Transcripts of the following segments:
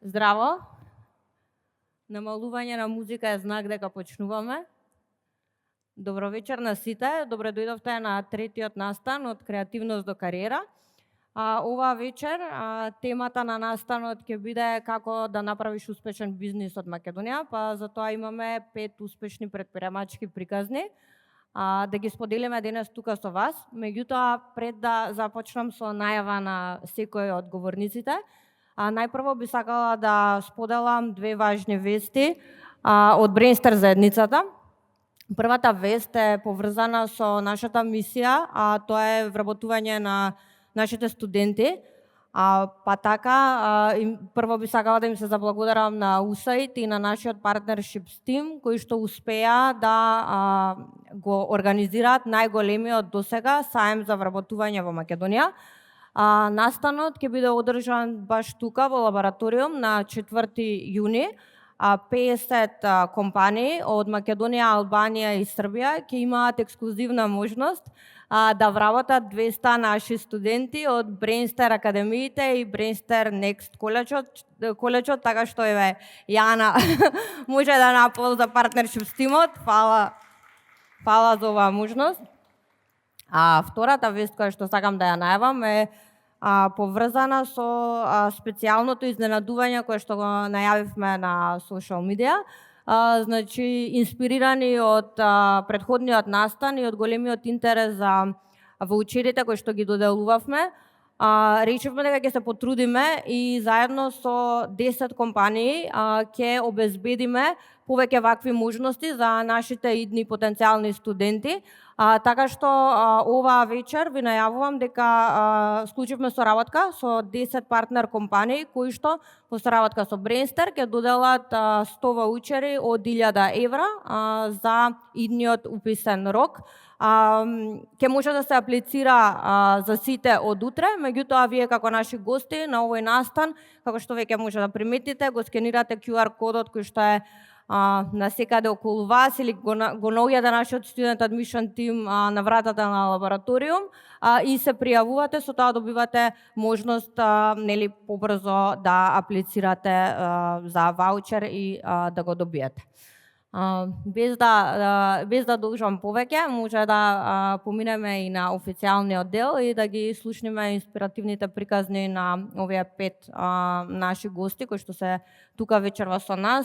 Здраво! Намалување на музика е знак дека почнуваме. Добро вечер на сите. Добре дојдовте на третиот настан од креативност до кариера. Оваа вечер темата на настанот ќе биде како да направиш успешен бизнис од Македонија, па затоа имаме 5 успешни претприемачки приказни да ги споделиме денес тука со вас. Меѓутоа, пред да започнам со најава на секој од говорниците, најпрво би сакала да споделам две важни вести од Brainster заедницата. Првата вест е поврзана со нашата мисија, тоа е вработување на нашите студенти. Па така, прво би сакала да им се заблагодарам на USAID и на нашиот партнершип Team, кои што успеа да го организираат најголемиот досега саем за вработување во Македонија. Настанот ќе биде одржан баш тука во лабораториум на 4 јуни. 50 компании од Македонија, Албанија и Србија ќе имаат ексклузивна можност да вработат 200 наши студенти од Brainster академиите и Brainster Next коледжот, така што еве Јана може да наполза партнершип с тимот. Фала за оваа можност. Втората вест која што сакам да ја најавам е поврзана со специјалното изненадување кое што го најавивме на социјал медија. Значи, инспирирани од претходниот настан и од големиот интерес за ваучерите кои што ги доделувавме, речевме дека ќе се потрудиме и заедно со 10 компании ќе обезбедиме повеќе вакви можности за нашите идни потенцијални студенти. Така што оваа вечер ви најавувам дека склучивме соработка со 10 партнер компании кои што во соработка со Brainster ќе доделат 100 ваучери од 1000 евра за идниот уписен рок. Ќе може да се аплицира за сите од утре, меѓутоа вие како наши гости на овој настан, како што веќе може да приметите, го скенирате QR кодот кој што е на секаде околу вас или го наоѓате нашиот Student Admission Team на вратата на лабораториум и се пријавувате, со тоа добивате можност побрзо да аплицирате за ваучер и да го добиете. Без да должам повеќе, може да поминеме и на официјалниот дел и да ги слушнеме инспиративните приказни на овие 5 наши гости кои што се тука вечерва со нас.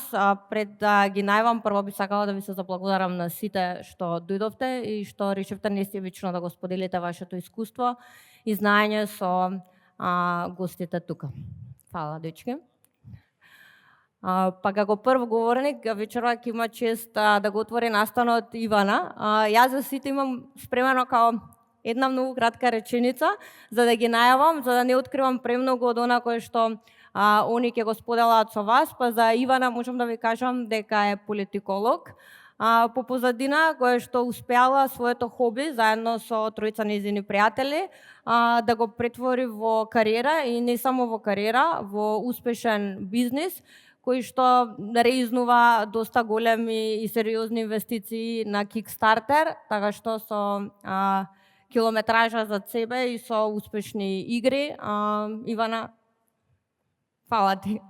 Пред да ги најавам, прво би сакала да ви се заблагодарам на сите што дојдовте и што решивте несебично да го споделите вашето искуство и знаење со гостите тука. Фала, дечки. Па како прв говорник, вечерва ќе има чест да го отвори настанот Ивана. Јас за сите имам спремено као една многу кратка реченица, за да ги најавам, за да не откривам премногу од она кое што они ќе го споделаат со вас. Па за Ивана можам да ви кажам дека е политиколог, по позадина која што успеала своето хоби заедно со тројца нејзини пријатели да го претвори во кариера и не само во кариера, во успешен бизнис кој што реизнува доста големи и сериозни инвестиции на Kickstarter, така што со километража за себе и со успешни игри. Ивана, фала ти.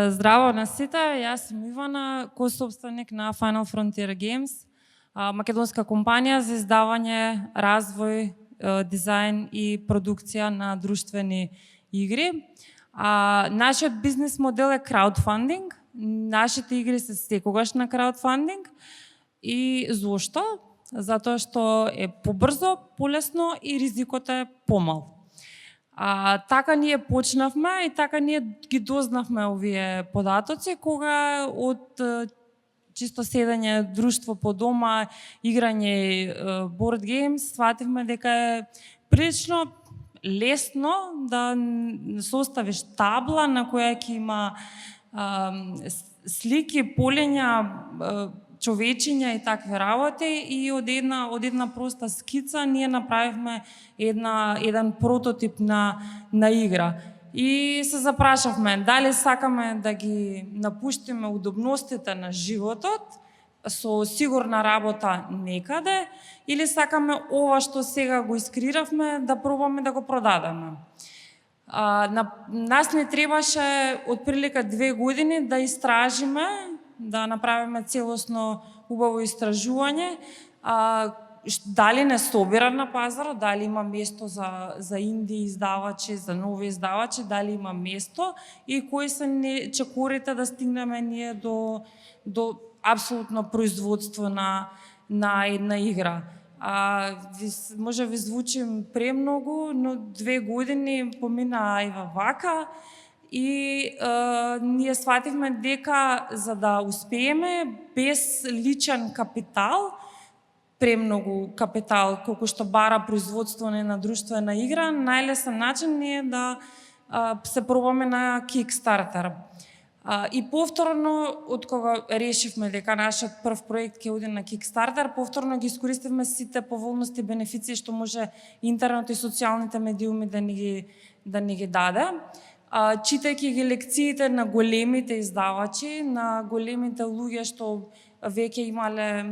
Здраво на сите, јас сум Ивана, кој-собственик на Final Frontier Games, македонска компанија за издавање, развој, дизајн и продукција на друштвени игри. Нашиот бизнес модел е краудфандинг. Нашите игри се секогаш на краудфандинг. И зошто? Затоа што е побрзо, полесно и ризикот е помал. Така ние почнавме и така ние ги дознавме овие податоци, кога од чисто седење друштво по дома, играње board games, свативме дека е прилично лесно да составиш табла на која ќе има слики, полења, човечиња и такви работи и од една проста скица ние направивме еден прототип на игра. И се запрашавме дали сакаме да ги напуштиме удобностите на животот со сигурна работа некаде или сакаме ова што сега го искреиравме да пробаме да го продадеме. Нас не требаше отприлика 2 години да истражиме, да направиме целосно убаво истражување, дали не собира на пазарот, дали има место за инди издавачи, за нови издавачи, дали има место и кои се чекорите да стигнеме ние до апсолутно производство на една игра. Може ви звучим премногу, но 2 години помина и во вака и ние свативме дека за да успееме без личен капитал, премногу капитал колку што бара производство на една друштвена игра, најлесен начин е да се пробаме на Kickstarter. И повторно, од кога решивме дека нашиот прв проект ќе оди на Kickstarter, повторно ги искористивме сите поволности и бенефиции што може интернет и социјалните медиуми да ни ги даде. Читајќи ги лекциите на големите издавачи, на големите луѓе што веќе имале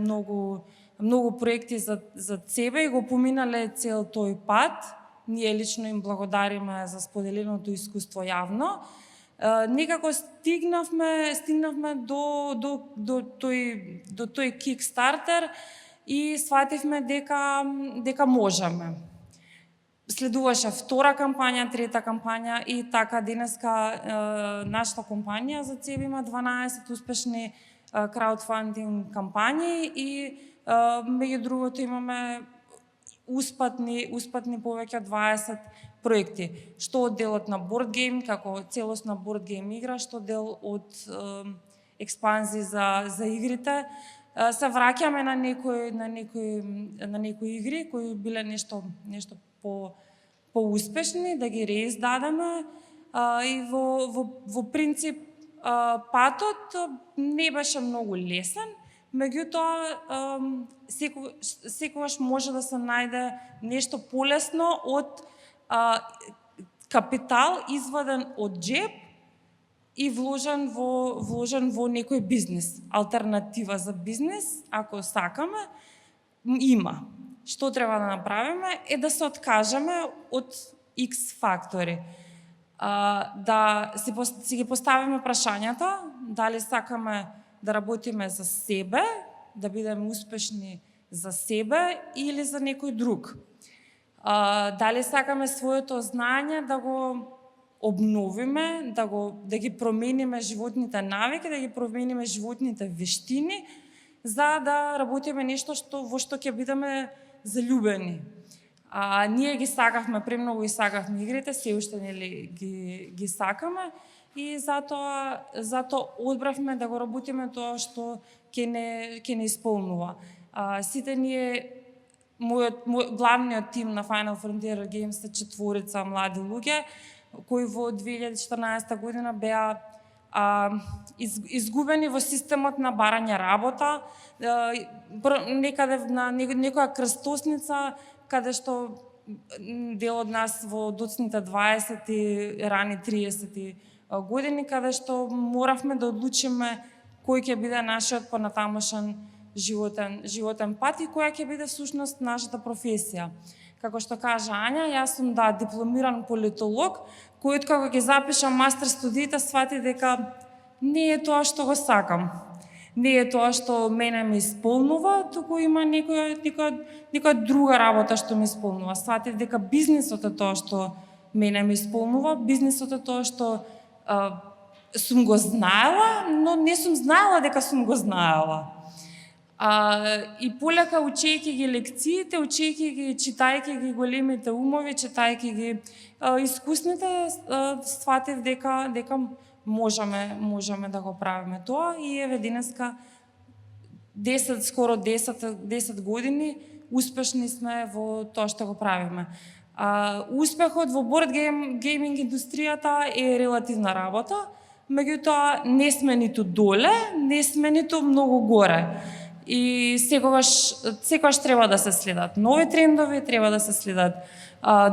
многу проекти за себе и го поминале цел тој пат, ние лично им благодариме за споделеното искуство јавно. Некако стигнавме до тој Kickstarter и свативме дека можеме. Следуваше втора кампања, трета кампања и така денеска нашата компанија за себе има 12 успешни краудфандинг кампањи и меѓу другото имаме успатни повеќе од 20 проекти, што од делот на Board Game, како целосна Board Game игра, што дел од експанзии за игрите. Се враќаме на некои игри кои биле нешто по-успешни, да ги реиздадеме и во принцип патот не беше многу лесен, меѓутоа секогаш може да се најде нешто полесно од капитал изваден од джеб и вложен во некој бизнес. Алтернатива за бизнес, ако сакаме, има. Што треба да направиме е да се откажеме од X фактори. Да си ги поставиме прашањата, дали сакаме да работиме за себе, да бидеме успешни за себе или за некој друг. Дали сакаме своето знаење да го обновиме, да ги промениме животните навики, да ги промениме животните вештини, за да работиме нешто во што ќе бидеме заљубени. Ние ги сакавме, премногу ги сакавме игрите, се уште нели ги сакаме и затоа одбравме да го работиме тоа што ќе не исполнува. Сите ние, главниот тим на Final Frontier Games е 4 млади луѓе, кои во 2014 година беа изгубени во системот на барање работа, некаде на некоја крстосница, каде што дел од нас во доцните 20 и рани 30 години, каде што моравме да одлучиме кој ќе биде нашиот понатамошен животен пат и која ќе биде всушност нашата професија. Како што кажа Ања, јас сум дипломиран политолог, кој откако ги запиша мастер студиите свати дека не е тоа што го сакам. Не е тоа што мене ме исполнува, туку има некоја друга работа што ме исполнува. Сватив дека бизнисот е тоа што мене ме исполнува, бизнисот е тоа што сум го знаела, но не сум знаела дека сум го знаела. И полека учејќи ги лекциите, учејќи ги, читајќи ги големите умови, читајќи ги искусните, сватив дека можеме да го правиме тоа и еве денеска скоро 10 години успешни сме во тоа што го правиме. Успехот во board гейминг индустријата е релативна работа, меѓутоа не сме ниту доле, не сме ниту многу горе. И секогаш треба да се следат нови трендови, треба да се следат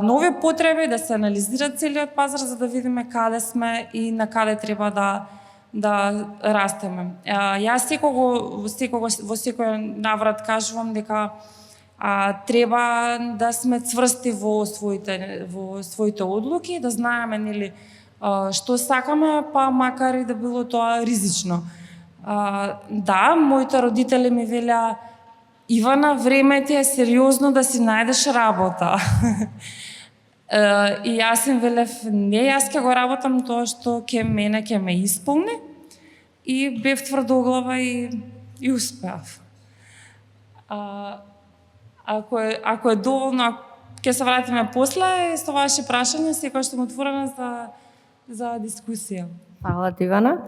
нови потреби, да се анализира целиот пазар за да видиме каде сме и на каде треба да растеме. Јас секогаш во секој наврат кажувам дека Треба да сме цврсти во своите одлуки, да знаеме нели што сакаме, па макар и да било тоа ризично. Да, моите родители ми велеа: Ивана, време ти е сериозно да си најдеш работа. И јас им велев: не, јас ќе го работам тоа што ќе ме исполни. И бев тврдоглава и успеав. Ако е доволно, ќе се вратиме после со ваше прашање, секогаш сум отворена за дискусија. Фала ти, Ивана.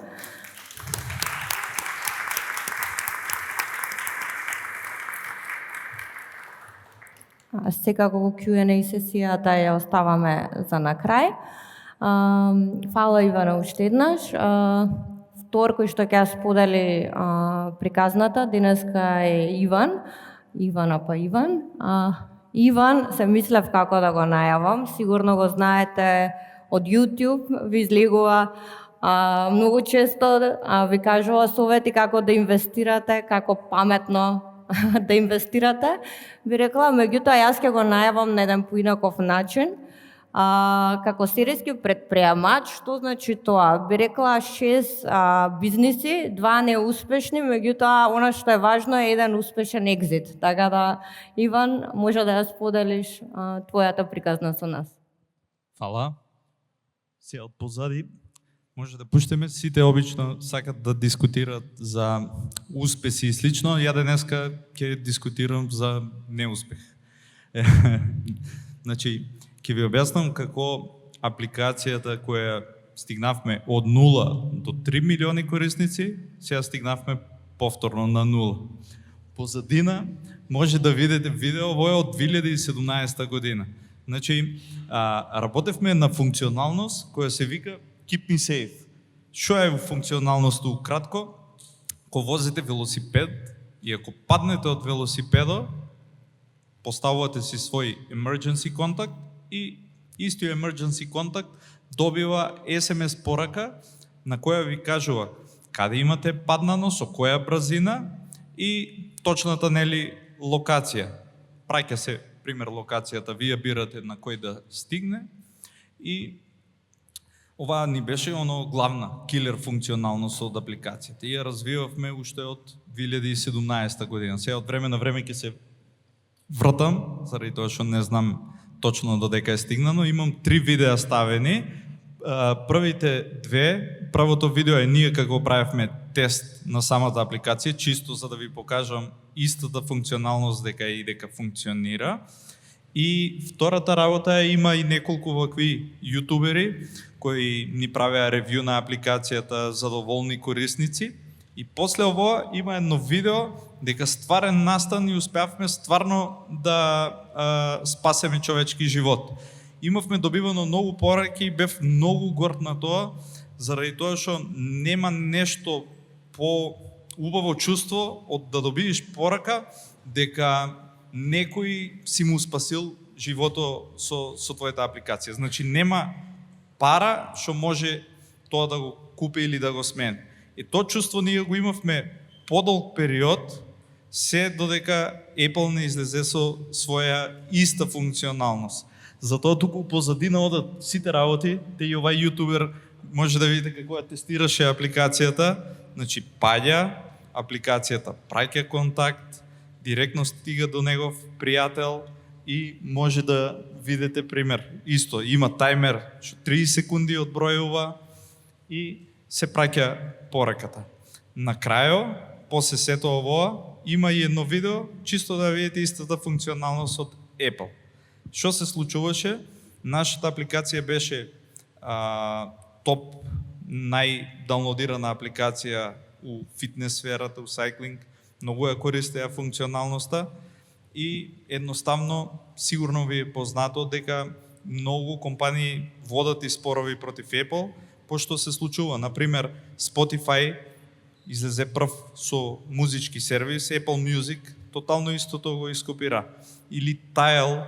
Секако го Q&A сесијата ја оставаме за на крај. Фала, Ивана, уште еднаш. Втор кој што ќе ја сподели приказната денеска е Иван. Ивана па Иван. Иван се мислев како да го најавам, сигурно го знаете од YouTube, ви излегува многу често, ви кажува совети како да инвестирате, како паметно да инвестирате. Би рекла, меѓутоа јас ќе го најавам на еден поинаков начин. Како серијски предприемач, што значи тоа? Би рекла 6 бизниси, 2 неуспешни, меѓутоа она што е важно е еден успешен екзит. Така да, Иван, може да ја споделиш твојата приказна со нас. Фала. Се од позади може да пуштиме, сите обично сакат да дискутираат за успеси и слично. Ја денеска ќе дискутирам за неуспех. Значи, ќе ви објаснам како апликацијата која стигнавме од 0 до 3 милиони корисници, сега стигнавме повторно на 0. Позадина може да видите видео, ово е од 2017 година. Значи, работевме на функционалност која се вика Keep me safe. Што е функционалност ukratko? Ко возите велосипед и ако паднете од велосипедот, поставувате си свој emergency contact и истиот emergency contact добива SMS порака на која ви кажува каде имате паднано, со која брзина и точната нели локација. Праќа се пример локацијата, вие бирате на кој да стигне и ова ни беше оно главна килер функционалност од апликацијата. И ја развивавме уште од 2017 година. Сега од време на време ќе се вратам, заради тоа што не знам точно додека е стигнано. Имам 3 видеа ставени. Првото видео е ние како правевме тест на самата апликација, чисто за да ви покажам истата функционалност дека дека функционира. И втората работа е има и неколку вакви јутубери кои ни правеа ревју на апликацијата, задоволни корисници. И после ово има едно видео дека стварен настан и успеавме стварно да спасеме човечки живот. Имавме добивано многу пораки и бев многу горд на тоа, заради тоа што нема нешто по убаво чувство од да добиеш порака дека некој си му спасил живото со твојата апликација. Значи нема пара што може тоа да го купи или да го смени. И тоа чувство ние го имавме подолг период, се додека Apple не излезе со своја иста функционалност. Затоа туку позадина одат сите работи, те и овај јутубер може да видите како ја тестираше апликацијата. Значи паѓа, апликацијата праќа контакт, директно стига до негов пријател и може да видите пример. Исто, има тајмер, што 30 секунди одбројува и се праќа пораката. На крајо, после сето овоа, има и едно видео, чисто да видите истата функционалност од Apple. Што се случуваше? Нашата апликација беше топ најдаунлодирана апликација у фитнес сферата, у сайклинг. Многу ја користеа функционалноста и едноставно сигурно ви е познато дека многу компании водат и спорови против Apple, пошто се случува. Например, Spotify излезе прв со музички сервис, Apple Music, тотално истото го ископира. Или Tile,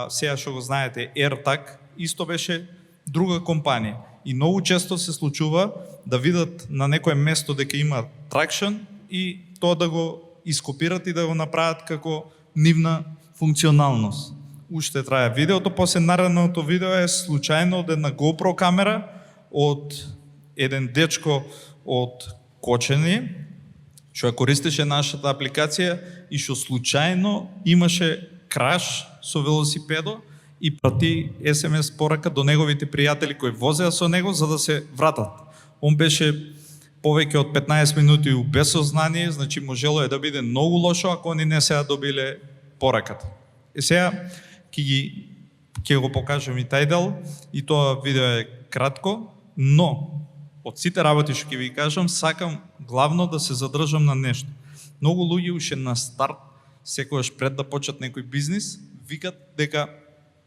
сега што го знаете, AirTag, исто беше друга компанија. И многу често се случува да видат на некое место дека има traction и тоа да го ископират и да го направат како нивна функционалност. Уште трае видеото, после наредното видео е случајно од една GoPro камера од еден дечко од Кочани, што ја користеше нашата апликација и што случајно имаше краш со велосипедо и прати SMS порака до неговите пријатели кои возеа со него за да се вратат. Он беше повеќе од 15 минути у безсознание, значи можело е да биде многу лошо ако они не се добиле пораката. И сега ќе го покажам и тај дел, и тоа видео е кратко, но од сите работи што ќе ви кажам, сакам главно да се задржам на нешто. Многу луѓе уште на старт, секогаш пред да почнат некој бизнис, викат дека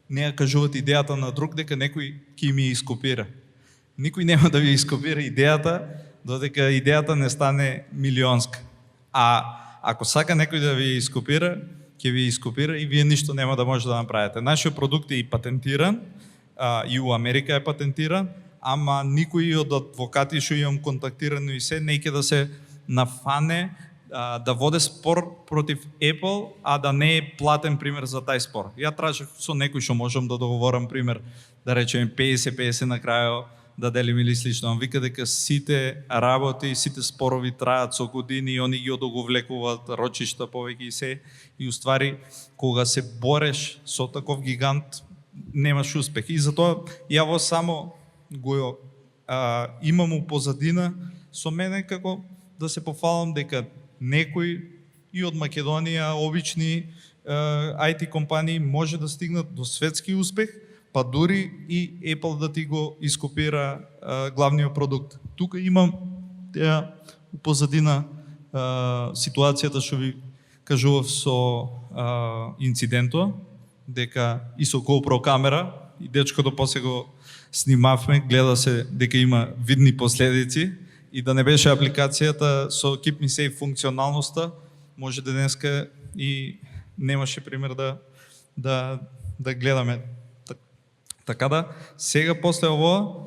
не ја кажуваат идејата на друг, дека некој ќе ми ја ископира. Никој нема да ви ископира идејата, додека идејата не стане милионска. А ако сака некој да ви ископира, ќе ви ископира и вие ништо нема да може да направите. Нашиот продукт е и патентиран, и у Америка е патентиран, ама никој од адвокати што имам контактирано и се, не ќе да се нафане да воде спор против Apple, а да не е платен пример за тај спор. Ја тражев со некој што можам да договорам пример, да речеме 50-50 на крајот, да делим или слично. Он вика дека сите работи, сите спорови траат со години и они ги одоговлекуваат рочишта повеќе и се. И уствари, кога се бореш со таков гигант, немаш успех. И затоа ја во само го имам у позадина со мене како да се пофалам дека некои и од Македонија, обични IT компании може да стигнат до светски успех, па дури и Apple да ти го ископира главниот продукт. Тука имам у позадина ситуацијата што ви кажував со инцидентот, дека и со GoPro камера, и дечкото после го снимавме, гледа се дека има видни последици, и да не беше апликацијата со Keep Me Safe функционалноста, може денеска и немаше пример да гледаме. Така да, сега после ово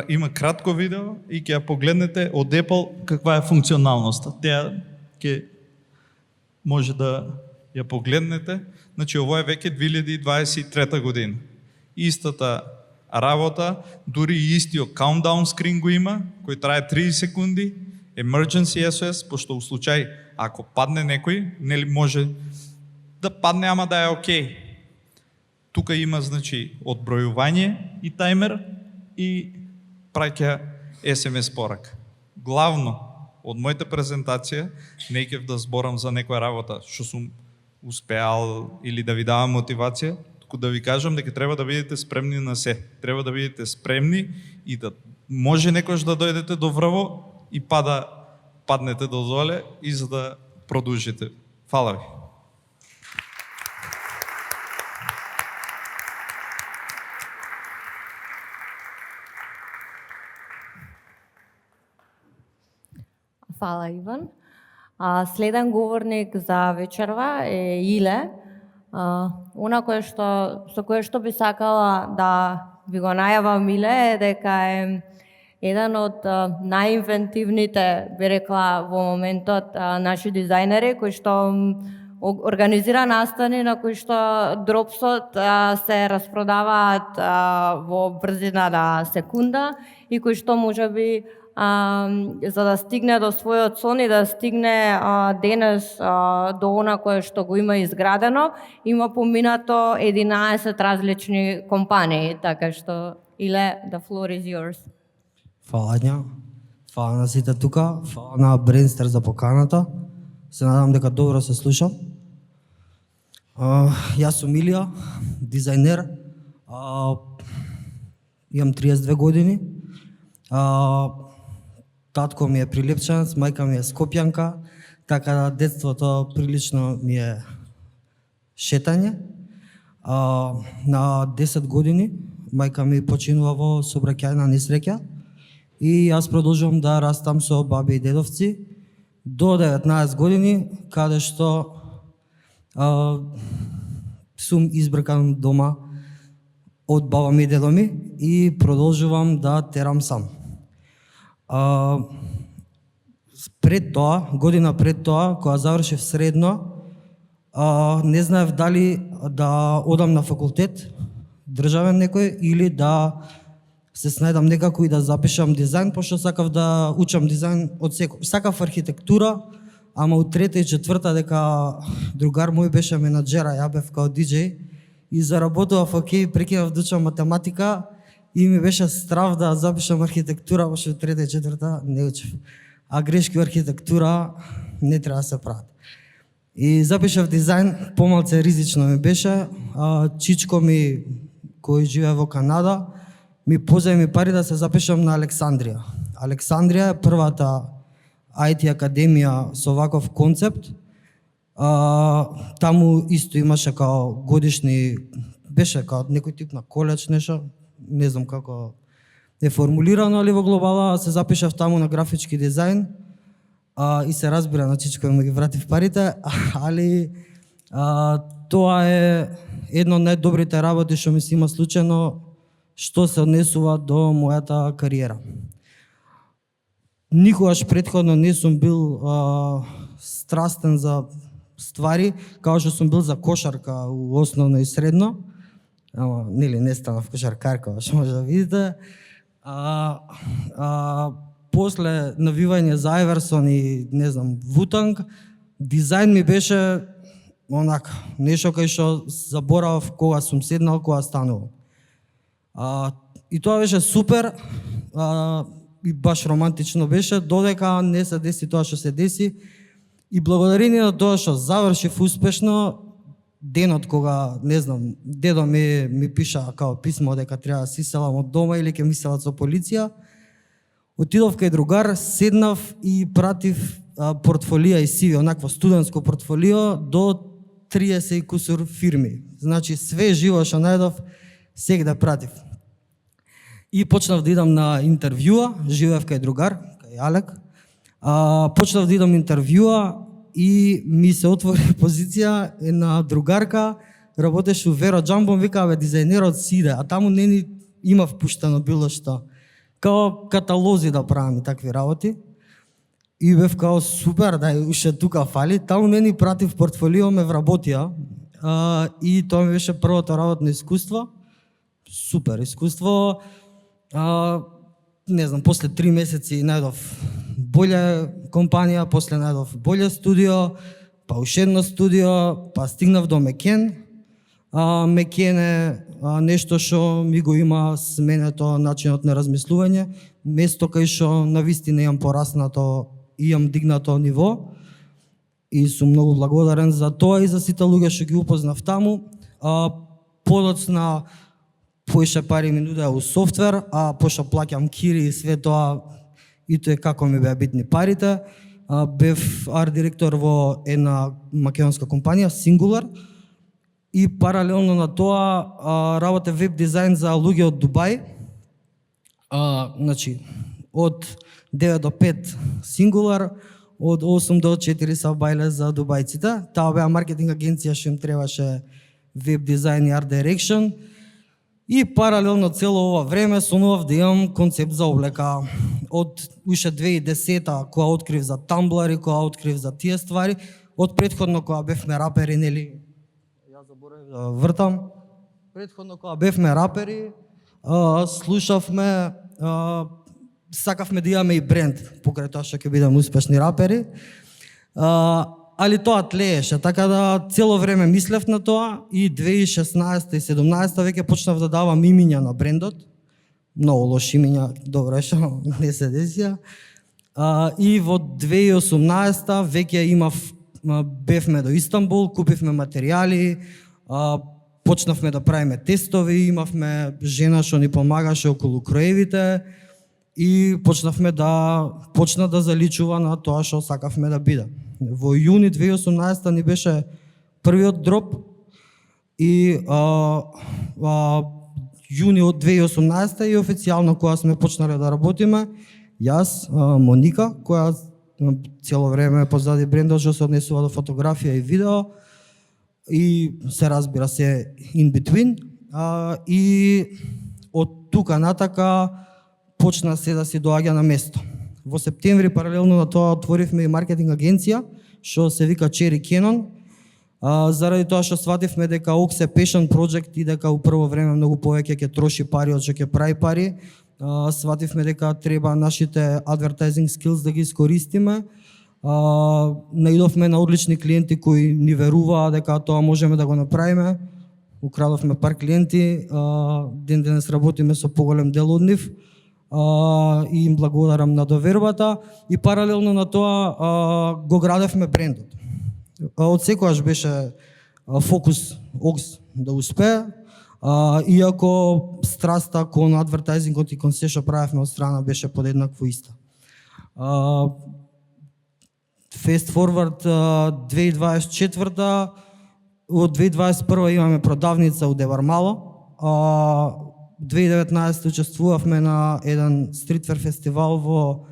има кратко видео и ќе ја погледнете од Apple каква е функционалноста. Теа ќе може да ја погледнете. Значи, ово е веќе 2023 година. Истата работа, дури и истиот countdown скрин го има, кој трае 30 секунди, emergency SOS, пошто у случај, ако падне некој, нели може да падне, ама да е окей. Тука има, значи, одбројување и таймер и праќа SMS порака. Главно, од мојата презентација, не ќе да зборам за некоја работа што сум успеал или да ви давам мотивација, туку да ви кажам дека треба да бидете спремни на се. Треба да бидете спремни и да може некојаш да дојдете до врво и паднете до доле и за да продолжите. Фала ви. Фала, Иван. Следен говорник за вечерва е Иле. Она со кое што би сакала да ви го најавам Иле е дека е еден од најинвентивните, би рекла во моментот, наши дизајнери кои што организира настани на кои што дропсот се распродаваат во брзина на секунда и кои што можеби за да стигне до својот сон и да стигне денес до она кое што го има изградено, има поминато 11 различни компании, така што Иле, the floor is yours. Фала, Ања. Фала на сите тука, фала на Brainster за поканата. Се надам дека добро се слушам. Јас сум Илија, дизајнер. Имам 32 години. Татко ми е прилепчанец, мајка ми е скопјанка, така да детството прилично ми е шетање. На 10 години мајка ми починува во сообраќајна несреќа и јас продолжувам да растам со баби и дедовци до 19 години, каде што сум избркан дома од баба ми и дедо ми и продолжувам да терам сам. Пред тоа, година пред тоа, кога завршив средно, не знаев дали да одам на факултет, државен некој, или да се снајдам некако и да запишам дизајн, пошто сакав да учам дизајн од секој. Сакав архитектура, ама од трета и четврта дека другар мој беше менаџера, ја бев као диџеј и заработував окей, прекинав да учам математика и ми беше страв да запишам архитектура, пошто од трета и четврта не учев. А грешки во архитектура не треба да се прават. И запишав дизајн, помалце ризично ми беше, чичко ми кој живее во Канада ми позајми пари да се запишам на Александрија. Александрија е првата IT академија со ваков концепт. Таму исто имаше као годишни, беше као некој тип на коледж нешто, не знам како е формулирано, али во глобала се запишав таму на графички дизајн и се разбира на чичко ми ги вратив парите, али тоа е едно од најдобрите работи што ми се има случајно што се однесува до мојата кариера. Никогаш претходно не сум бил страстен за ствари, као што сум бил за кошарка у основно и средно. Ама, нели, не станав кошаркарка, што може да видите. После навивање за Айверсон и, не знам, Вутанг, дизајн ми беше онака, нешто кај што заборавав кога сум седнал, кога станувал. И тоа беше супер, и баш романтично беше, додека не се деси тоа што се деси. И благодарение на тоа што завршив успешно, денот кога, не знам, дедо ми пиша као писмо дека треба да се иселам од дома или ќе ми иселат со полиција, отидов кај другар, седнав и пратив портфолија и CV, онакво студентско портфолио до 30 и кусур фирми. Значи све живо што најдов, сегде пратив. И почнав да идам на интервјуа, живеев кај другар, кај Алек. Почнав да идам интервјуа и ми се отвори позиција на другарка, работеше у Веро Джамбон, вика, бе, дизајнерот си иде, а таму не ни има впуштено било што. Као каталози да правам и такви работи. И бев као супер, да уште тука фали. Таму не ни пратив портфолио, ме вработија. И тоа ми беше првото работно искуство. Супер искуство. Не знам, после 3 месеци најдов болја компанија, после најдов болje студио, па уште едно студио, па стигнав до Мекен. Мекен е нешто што ми го има сменето начинот на размислување, место кај што навистина имам пораснато и имам дигнато ниво и сум многу благодарен за тоа и за сите луѓе што ги упознав таму. Подоцна поише пари ми нудеа у софтвер, а пошто плаќам кири и све тоа, и тоа како ми беа битни парите. Бев арт-директор во една македонска компанија, Singular, и паралелно на тоа работев веб дизајн за луѓе од Дубај. Значи, од 9 до 5 Singular, од 8 до 4 Сабајле за дубајците. Таа беа маркетинг агенција што им требаше веб дизајн и арт дирекшн. И паралелно цело ова време сонував да имам концепт за облека. Од уште 2010-та, кога открив за Tumblr и кога открив за тие ствари, од претходно кога бевме рапери, нели, ја заборавив да вртам, претходно кога бевме рапери, слушавме, сакавме да имаме и бренд, покрај тоа што ќе бидеме успешни рапери, али тоа тлееше, така да цело време мислев на тоа и 2016 и 2017 веќе почнав да давам имиња на брендот, многу лоши имиња, добро што не се десија, и во 2018 веќе бевме до Истанбул, купивме материјали, почнавме да правиме тестови, имавме жена што ни помагаше околу кроевите и почна да заличува на тоа што сакавме да биде. Во јуни 2018 ни беше првиот дроп и јуни од 2018 и официјално кога сме почнале да работиме, јас, Моника, која цело време позади брендот што се однесува до фотографија и видео и се разбира се in between, и од тука натака почна се да си доаѓа на место. Во септември паралелно на тоа отворивме и маркетинг агенција што се вика Cherry Cannon. Заради тоа што свативме дека Ox е passion project и дека у прво време многу повеќе ќе троши пари од што ќе прави пари, свативме дека треба нашите advertising skills да ги искористиме. Наидовме на одлични клиенти кои ни веруваа дека тоа можеме да го направиме. Украдовме пар клиенти, ден денес работиме со поголем дел од нив и им благодарам на довербата и паралелно на тоа го градевме брендот. Од секогаш беше фокус Ox да успее, иако страста кон адвертайзингот и кон се што правевме од страна беше подеднакво иста. Fast forward 2024, од 2021 имаме продавница у Девармало. 2019 учествувавме на еден стритфер фестивал во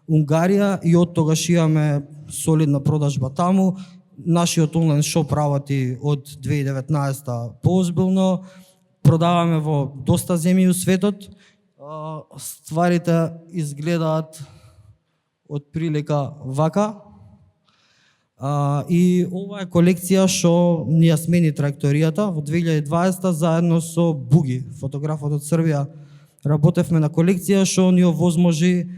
Унгарија и од тогаш имаме солидна продажба таму. Нашиот онлайн шоп работи од 2019 поозбилно. Продаваме во доста земји у светот. Стварите изгледаат од прилика вака. И ова е колекција што ни ја смени траекторијата. Во 2020 заедно со Буги, фотографот од Србија, работевме на колекција што ни овозможи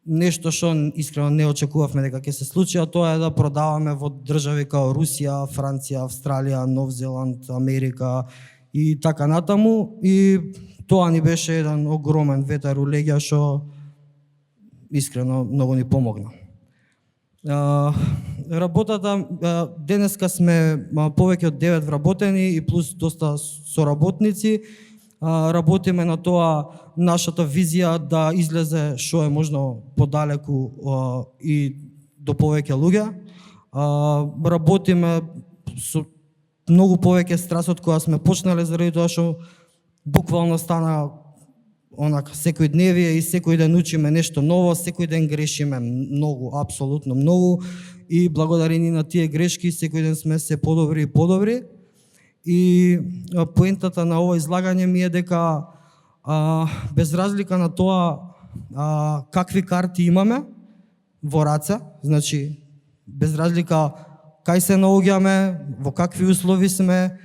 нешто што искрено не очекувавме дека ќе се случи, а тоа е да продаваме во држави као Русија, Франција, Австралија, Нов Зеланд, Америка и така натаму. И тоа ни беше еден огромен ветер у леѓа што искрено многу ни помогна. Работата, денеска сме повеќе од 9 вработени и плюс доста соработници. Работиме на тоа нашата визија да излезе што е можно подалеку и до повеќе луѓе. Работиме со многу повеќе страст од која сме почнале, заради тоа што буквално стана онак секој дневие и секој ден учиме нешто ново, секој ден грешиме многу, апсолутно многу и благодарение на тие грешки секој ден сме се подобри и подобри. И поентата на ова излагање ми е дека без разлика на тоа какви карти имаме во раце, значи без разлика кај се наоѓаме, во какви услови сме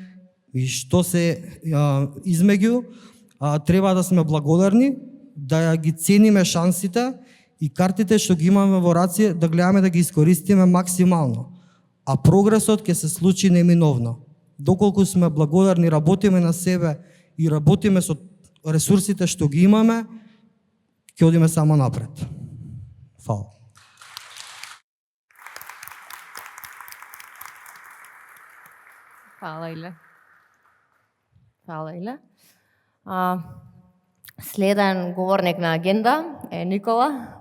и што се измеѓу, треба да сме благодарни, да ја ги цениме шансите и картите што ги имаме во раце да гледаме да ги искористиме максимално. А прогресот ќе се случи неминовно. Доколку сме благодарни, работиме на себе и работиме со ресурсите што ги имаме, ќе одиме само напред. Фала. Фала, Иле. Фала, Иле. Следен говорник на агенда е Никола.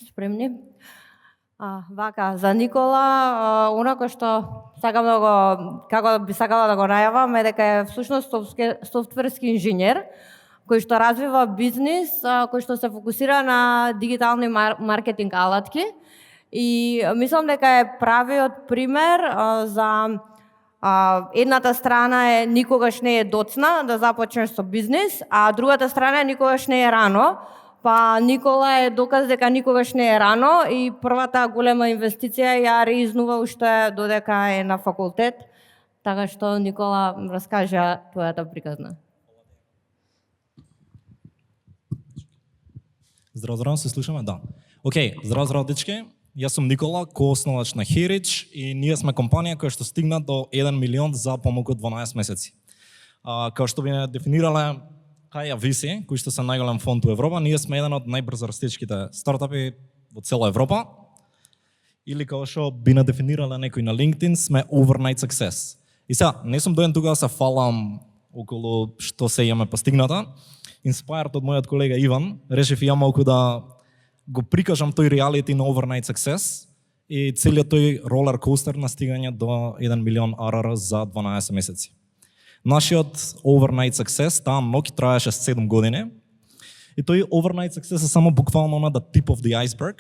Спремни? Вака, за Никола, онако што сакам да го, како би сакала да го најавам, е дека е всушност софтверски инженер, кој што развива бизнис, кој што се фокусира на дигитални маркетинг алатки. И мислам дека е правиот пример за едната страна е никогаш не е доцна да започнеш со бизнис, а другата страна е никогаш не е рано. Па Никола е доказ дека никогаш не е рано и првата голема инвестиција ја реизнува уште додека е на факултет. Така што Никола раскажа твојата приказна. Здраво, се слушаме? Да. Океј, здраво, дечки. Јас сум Никола, коосновач на Heritage и ние сме компанија која што стигна до 1 милион за помалку од 12 месеци. Као што би не дефинирале кај ја виси, кој што се најголем фонд у Европа, ние сме еден од најбрзо растечките стартапи во цела Европа. Или као што би не дефинирале некој на LinkedIn, сме overnight success. И сега, не сум доен тука да се фалам околу што се имаме постигната. Inspired од мојот колега Иван, решив и ја малку да го прикажам тој реалити на overnight success и целиот тој ролер коустер на стигање до 1 милион ARR за 12 месеци. Нашиот overnight success, таа ноќ траеше 7 години и тој overnight success е само буквално на the tip of the iceberg.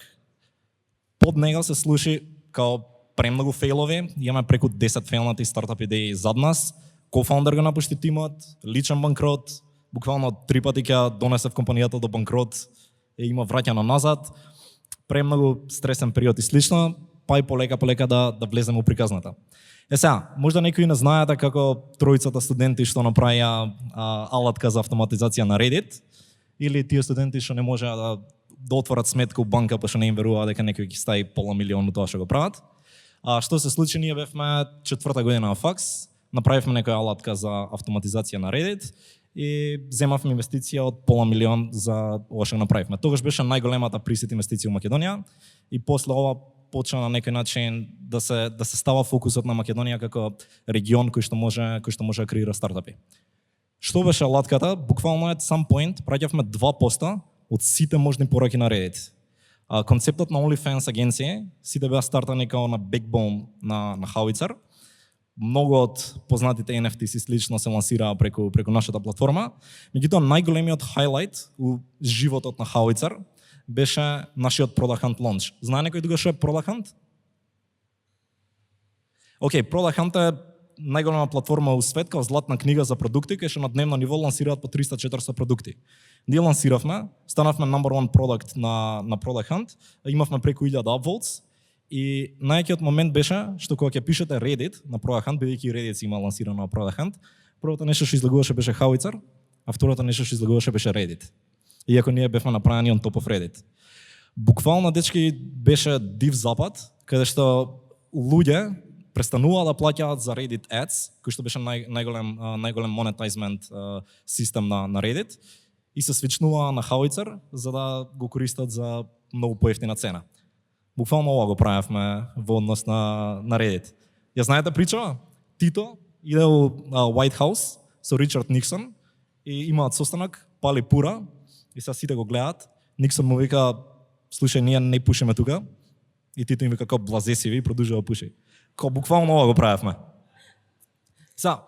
Под него се слуши као премногу фейлови, имаме преку 10 фейлнати стартап идеи зад нас, кофаундер го напушти тимот, личен банкрот, буквално 3 пати ќе донесе в компанијата до банкрот, има враќано назад, премногу стресен период и слично. па и полека да влеземе у приказната. Сега, можда некои не знаете како тројцата студенти што направија алатка за автоматизација на Reddit, или тие студенти што не можеа да отворат сметка у банка, па што не им веруваа дека некој ќе стави $500,000 тоа што го прават. Што се случи, ние бевме 4-та година на факс, направивме некоја алатка за автоматизација на Reddit и земавме инвестиција од $500,000 за ова што направивме. Тогаш беше најголемата присет инвестиција у Македонија и после ова почна на некој начин да се става фокусот на Македонија како регион кој што може да креира стартапи. Што беше алатката? Буквално at some point праќавме 2% од сите можни пораки на Reddit. Концептот на OnlyFans агенција сите беа стартани као на backbone на Howitzer. Многу од познатите NFTs слично се лансираа преку нашата платформа. Меѓутоа најголемиот хайлайт у животот на Howitzer беше нашиот Product Hunt launch. Знае некој тука што е Product Hunt? Океј, Product Hunt е најголема платформа у свет, као златна книга за продукти, кај што на дневно ниво лансираат по 300-400 продукти. Ние лансиравме, станавме number one product на Product Hunt, имавме преку 1000 upvotes и најакиот момент беше што кога ќе пишете Reddit на Product Hunt, бидејќи Reddit си има лансирано на Product Hunt, првото нешто што излегуваше беше Howitzer, а второто нешто што излегуваше беше Reddit. Иако ние бевме направени on top of Reddit. Буквално, дечки, беше див запад, каде што луѓе престануваа да плаќаат за Reddit ads, кој што беше најголем monetizement систем на Reddit, и се свичнуваа на Howitzer за да го користат за многу поевтина цена. Буквално ова го правевме во однос на Reddit. Ја знаете причава? Тито иде у White House со Ричард Никсон и имаат состанок, пали пура и сега сите го гледаат. Никсон му вика: "Слушај, ние не пушиме тука." И Тито им вика: "Како блазесиви", и продолжува пуши. Ко буквално ова го правевме.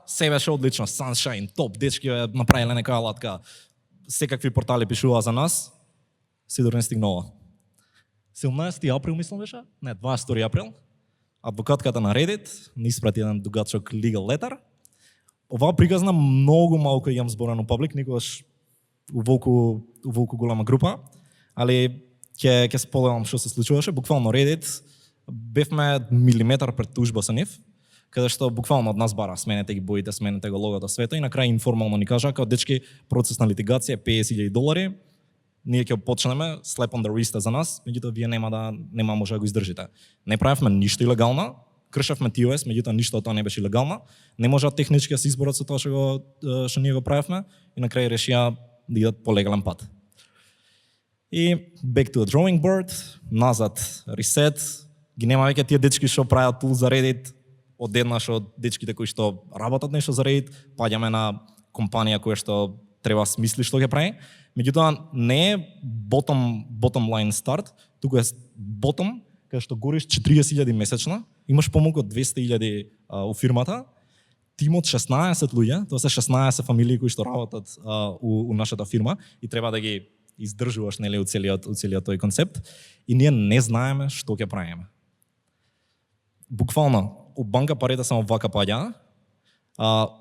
Се беше одлично, Sunshine, топ, дечки направиле некоја алатка. Секакви портали пишуваа за нас, сигурно не стигнува. 17 април, мислам беше? Не, 22 април. Адвокатката на Reddit ни испрати еден дугачок legal letter. Оваа приказна многу малку имам зборен у паблик, никогаш у волку голема група, али ќе споделам што се случуваше. Буквално Reddit бевме милиметар пред тужба со нив, каде што буквално од нас бара: сменете ги боите, сменете го логото, свето, и на крај информално ни кажа како: "Дечки, процес на литигација $50,000, ние ќе почнеме, slap on the wrist за нас, меѓутоа вие нема може да го издржите." Не правевме ништо илегално, кршевме TOS, меѓутоа ништо од тоа не беше илегално. Не можа технички да се изборат со тоа што ние го правевме, и на крај решија да идат по легален пат. И back to the drawing board, назад, reset, ги нема веќе тие дечки што прават тул за Reddit, одеднаш од дечките кои што работат нешто за Reddit, паѓаме на компанија која што треба смисли што ќе прави. Меѓутоа не е bottom line старт, туку е bottom, каде што гориш 40,000 месечно, имаш помалку од 200,000 у фирмата, тим од 16 луѓе, тоа се 16 фамилии кои што работат у нашата фирма и треба да ги издржуваш, нели, у целиот тој концепт, и ние не знаеме што ќе правиме. Буквално, у банка парите само вака паѓаа,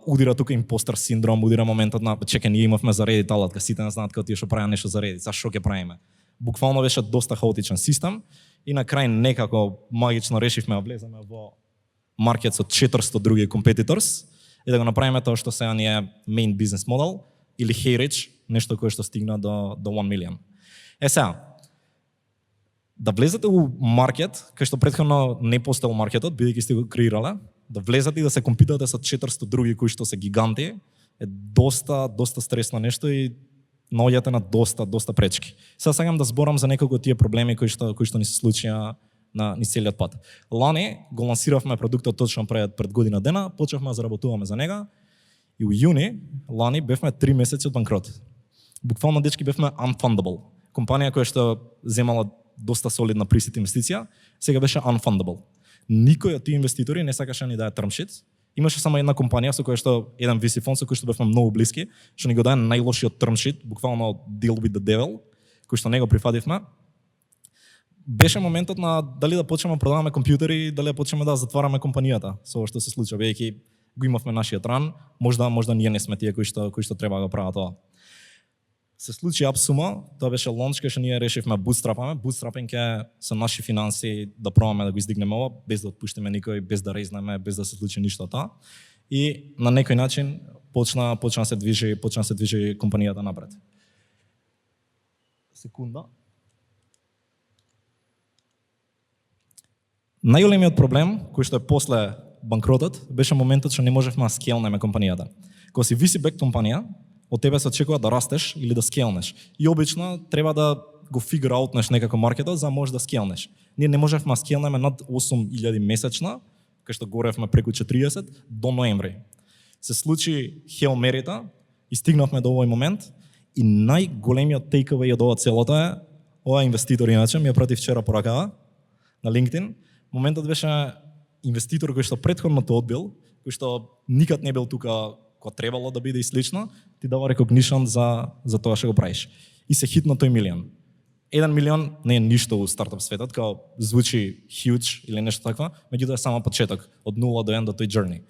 удира тука импостер синдром, удира моментот на чекај, ние имавме за Reddit алатка, сите не знаат како тие што прават нешто за Reddit, за што ќе правиме. Буквално беше доста хаотичен систем и на крај некако магично решивме да влеземе во маркет со 400 други competitors и да го направиме тоа што сега ни е main business model, или Hey-Rich, нешто кое што стигна до 1 million. Сега, да влезете у маркет, кај што претходно не постоел маркетот, бидејќи сте го креирале, да влезете и да се компитате со 400 други кои што се гиганти, е доста стресно нешто и наоѓате на доста пречки. Сега сакам да зборам за неколку од тие проблеми кои што ни се случија на целиот пат. Лани го лансиравме продуктот точно пред година дена, почнавме да заработуваме за него и у јуни лани бевме 3 месеци од банкрот. Буквално, дечки, бевме unfundable. Компанија која што земала доста солидна присит инвестиција, сега беше unfundable. Никој од тие инвеститори не сакаше ни даде term sheet. Имаше само една компанија со која што еден VC фонд со кој што бевме многу блиски, што ни го даде најлошиот term sheet, буквално deal with the devil, кој што не го прифативме. Беше моментот на дали да почнеме да продаваме компјутери, дали да почнеме да затвараме компанијата, со ова што се случи, бидејќи го имавме нашиот ран, можда ние не сме тие кои што треба да го прават тоа. Се случи апсума, тоа беше лонч кај што ние решивме бутстрапаме. Бутстрапинг е со наши финанси да пробаме да го издигнеме ова, без да отпуштиме никој, без да резнеме, без да се случи ништо тоа. И на некој начин почна се движи компанијата напред. Секунда. Најголемиот проблем, кој што е после банкротот, беше моментот што не можевме да скелнеме компанијата. Кога си VC-backed компанија, од тебе се очекува да растеш или да скелнеш. И обично треба да го фигур аутнеш некако маркетот за да можеш да скелнеш. Ние не можевме да скелнеме над 8.000 месечна, кај што горевме преку 40 до ноември. Се случи Hail Mary-та и стигнавме до овој момент и најголемиот takeaway од ова целото е, ова инвеститор иначе ми ја прати вчера поракава на LinkedIn. Моментот беше инвеститор кој што претходно те одбил, кој што никад не бил тука кога требало да биде и слично, ти дава recognition за тоа што го правиш. И се хитна тој милион. 1 милион не е ништо у стартап светот, као звучи huge или нешто такво, меѓутоа е само почеток, од 0 до 1 до тој journey.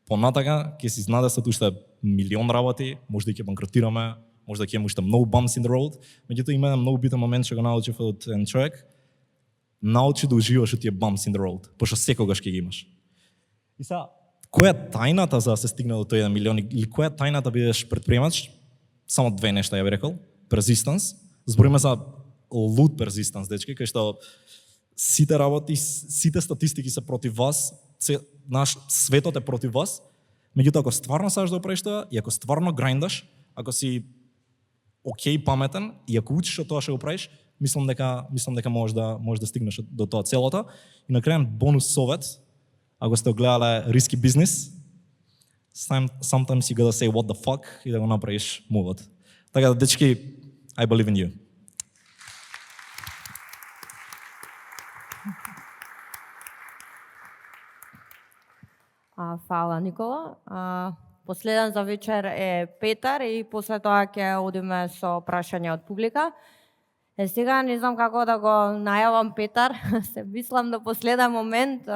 Понатака ќе се изнадесат уште милион работи, може да ќе банкротираме, може да ќе имаме уште многу bumps in the road, меѓутоа има еден многу битен момент што го научив од еден човек, научи да уживаш од тие bumps in the road, пошто секогаш ќе ги имаш. И сега, која е тајната за да се стигне до тој 1 милион или која е тајната да бидеш предприемач? Само две нешта ја би рекол. Persistence. Збориме за луд persistence, дечки, кај што сите работи, сите статистики се против вас, наш светот е против вас. Меѓутоа ако стварно сакаш да правиш тоа и ако стварно грайндаш, ако си окей паметен и ако учиш од тоа што го правиш, мислам дека можеш да стигнеш до тоа целото. И на крај бонус совет. Ако сте гледале Risky Business, sometimes you gotta say what the fuck и да го направиш мувот. Така да, дечки, I believe in you. Фала, Никола. Последен за вечер е Петар и после тоа ќе одиме со прашања од публика. Сега не знам како да го најавам Петар, се мислам до последен момент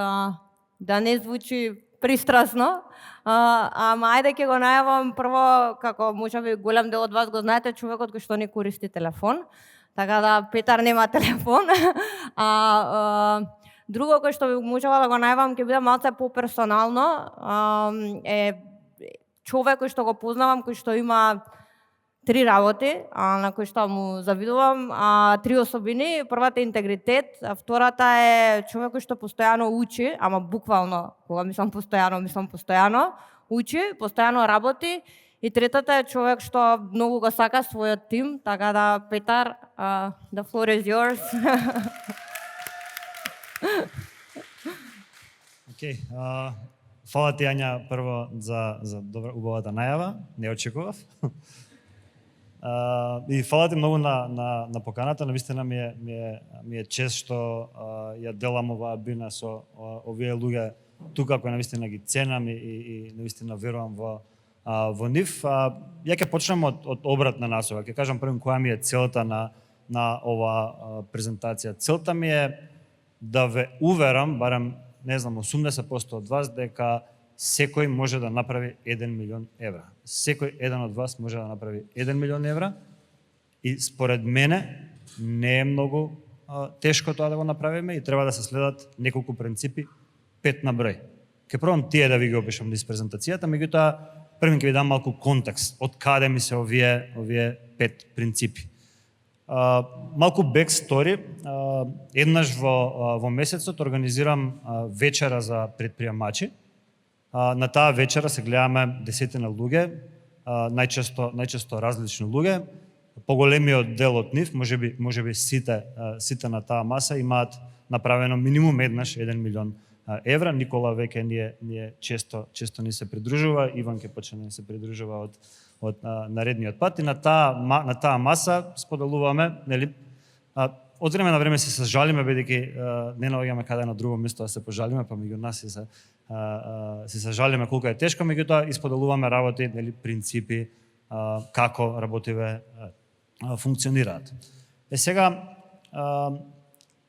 да не звучи пристрасно, ама ајде ќе го најавам прво, како можеби голем дел од вас го знаете, човекот кој што не користи телефон, така да Петар нема телефон. Друго кој што можела да го најавам ќе биде малце поперсонално, е човек кој што го познавам, кој што има 3 работи, на кои што му завидувам, 3 особини. Првата е интегритет, втората е човек кој што постојано учи, ама буквално, кога мислам постојано, учи, постојано работи, и третата е човек што многу го сака својот тим, така да Петар, the floor is yours. Океј, фала ти Ања прво за добра убавата најава, не очекував. И фала ти многу на поканата, навистина ми е чест што ја делам оваа бина со овие луѓе тука кои навистина ги ценам и навистина верувам во нив. Ја ќе почнем од обратна насока. Ќе кажам прво која ми е целта на оваа презентација. Целта ми е да ве уверам, барем не знам 80% од вас, дека секој може да направи 1 милион евра. Секој еден од вас може да направи 1 милион евра и според мене не е многу тешко тоа да го направиме и треба да се следат неколку принципи, 5 на број. Ке пробам тие да ви ги опишам низ презентацијата, меѓутоа прво ќе ви дам малку контекст од каде ми се овие 5 принципи. Малку backstory. Еднаш во месецот организирам вечера за предприемачи. На таа вечера се гледаме десетина луѓе, најчесто различни луѓе. Поголемиот дел од нив, можеби сите на таа маса имаат направено минимум еднаш 1 милион евра. Никола веќе ние често ни се придружува, Иван ќе почне да ни се придружува од наредниот пат и на таа маса споделуваме, нели, од време на време се сажалиме бидејќи не наоѓаме каде на друго место да се пожалиме, па меѓу нас се сажалиме колку е тешко, меѓутоа исподелуваме работи, нели, принципи, како работиве функционираат. Сега,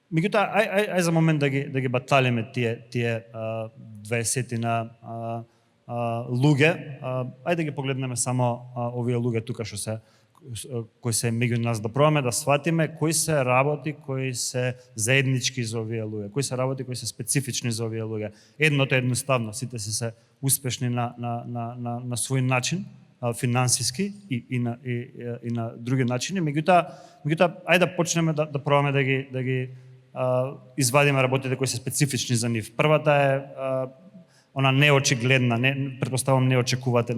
меѓутоа, ај за момент да ги баталиме тие 20 луѓе, ајде да ги погледнеме само овие луѓе тука што се кои се меѓу нас, да пробаме да сватиме кои се работи кои се заеднички за овие луѓе, кои се работи кои се специфични за овие луѓе. Едното е едноставно, сите се успешни на свој начин, финансиски и на други начини. Меѓутоа, ајде да почнеме да пробаме да ги извадиме работите кои се специфични за нив. Првата е она неочигледна, претпоставувам не очекуваат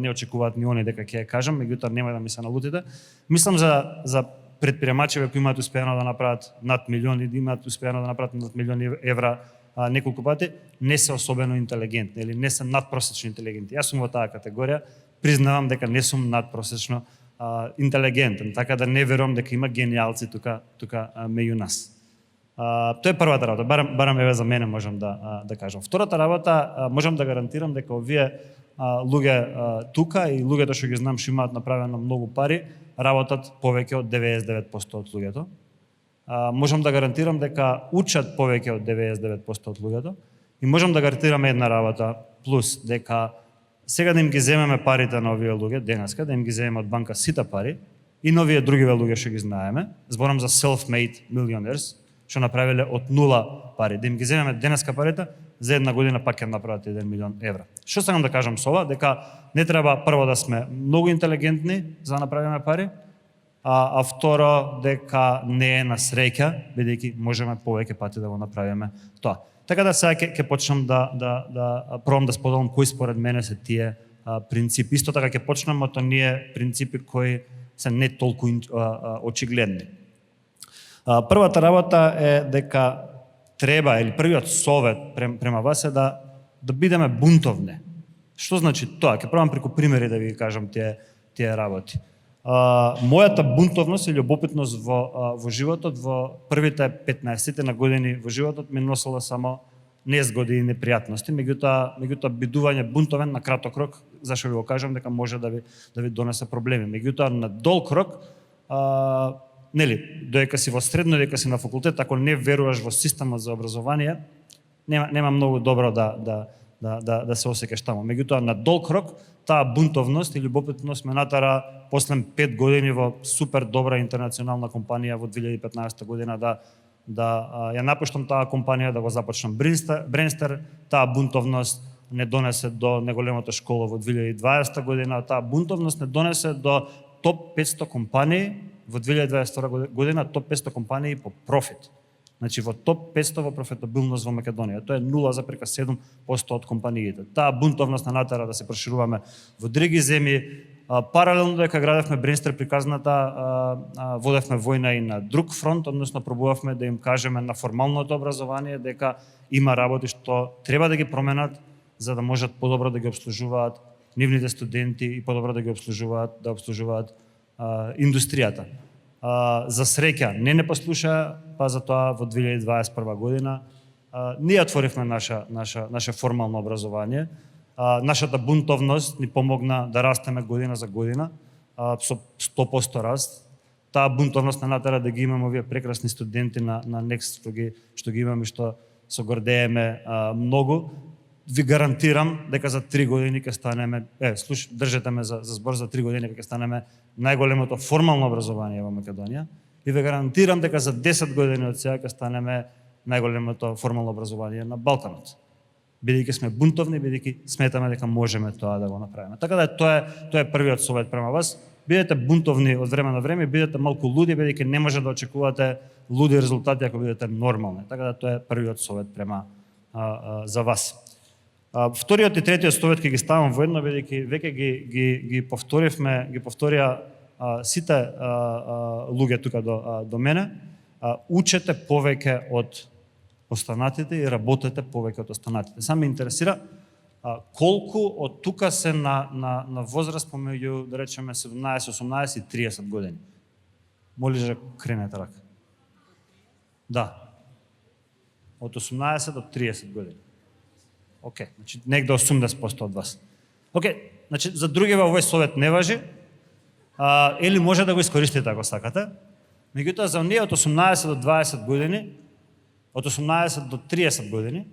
ни они дека ќе ја кажам, меѓутоа нема да ми се налутите. Мислам за предприемачи кои имаат успеано да направат над милион и да имаат успеано да направат над милиони евра неколку пати, не се особено интелигентни или не се надпросечно интелигентни. Јас сум во таа категорија, признавам дека не сум надпросечно интелигентен, така да не верувам дека има гениалци тука меѓу нас. Тоа е првата работа, барам еве за мене можам да кажам. Втората работа, можам да гарантирам дека овие луѓе тука и луѓето што ги знам што имаат направено многу пари, работат повеќе од 99% од луѓето. Можам да гарантирам дека учат повеќе од 99% од луѓето и можам да гарантирам една работа плюс, дека сега да им ги земеме парите на овие луѓе денеска, да им ги земеме од банка сите пари и на овие другиве луѓе што ги знаеме, зборам за self-made millionaires, што направиле од нула пари, да им ги земеме денеска парите, за една година пак ќе направат 1 милион евра. Што сакам да кажам со ова? Дека не треба прво да сме многу интелигентни за да направиме пари, а второ дека не е на среќа, бидејќи можеме повеќе пати да го направиме тоа. Така да сега ќе почнам да пробам да споделам кои според мене се тие принципи. Исто така ќе почнам од оние принципи кои се не толку очигледни. Првата работа е дека треба, или првиот совет према вас е да бидеме бунтовни. Што значи тоа? Ќе пробам преку примери да ви кажам тие работи. Мојата бунтовност или љубопитност во животот во првите 15 на години во животот ми носела само незгоди и непријатности, меѓутоа бидување бунтовен на краток рок, зашто ви го кажам дека може да ви донесе проблеми. Меѓутоа на долг рок, додека си во средно, додека си на факултет, ако не веруваш во системот за образование, нема многу добро да се осеќаш таму. Меѓутоа на долг рок таа бунтовност и љубопитност ме натара после 5 години во супер добра интернационална компанија во 2015 година да ја напуштам таа компанија, да го започнам Бренстер. Таа бунтовност не донесе до неголемата школа во 2020 година, таа бунтовност не донесе до топ 500 компании во 2022 година, топ 500 компании по профит. Значи во топ 500 во профитабилност во Македонија. Тоа е 0,7% од компаниите. Таа бунтовност на натера да се прошируваме во други земји. Паралелно дека градевме Бренстер приказната, водевме војна и на друг фронт, односно пробувавме да им кажеме на формалното образование дека има работи што треба да ги променат за да можат подобро да ги обслужуваат нивните студенти и подобро да ги обслужуваат индустријата. За среќа не послуша, па затоа во 2021 година ние отворивме наше формално образование. Нашата бунтовност ни помогна да растеме година за година со 100% раст. Таа бунтовност на натера да ги имаме овие прекрасни студенти на Next што ги имаме, што се гордееме многу. Ви гарантирам дека за 3 години ќе станеме, држете ме за збор, за 3 години ќе станеме најголемото формално образование во Македонија и ви гарантирам дека за 10 години од сега ќе станеме најголемото формално образование на Балканот. Бидејќи сме бунтовни, бидејќи сметаме дека можеме тоа да го направиме. Така да тоа е првиот совет према вас. Бидете бунтовни од време на време, бидете малку луди, бидејќи не може да очекувате луди резултати ако бидете нормални. Така да тоа е првиот совет према за вас. Вториот и третиот совет ќе ги ставам во едно, бидејќи веќе ги повторија сите луѓе тука до мене. Учете повеќе од останатите и работете повеќе од останатите. Само ме интересира колку од тука се на возраст помеѓу, да речеме, 17, 18 и 30 години. Моли да кренете рака. Да. Од 18 до 30 години. Океј, значи негде 80% од вас. Океј, значи за другиве овој совет не важи, или може да го искористите ако сакате. Меѓутоа за оние од 18 до 20 години, од 18 до 30 години,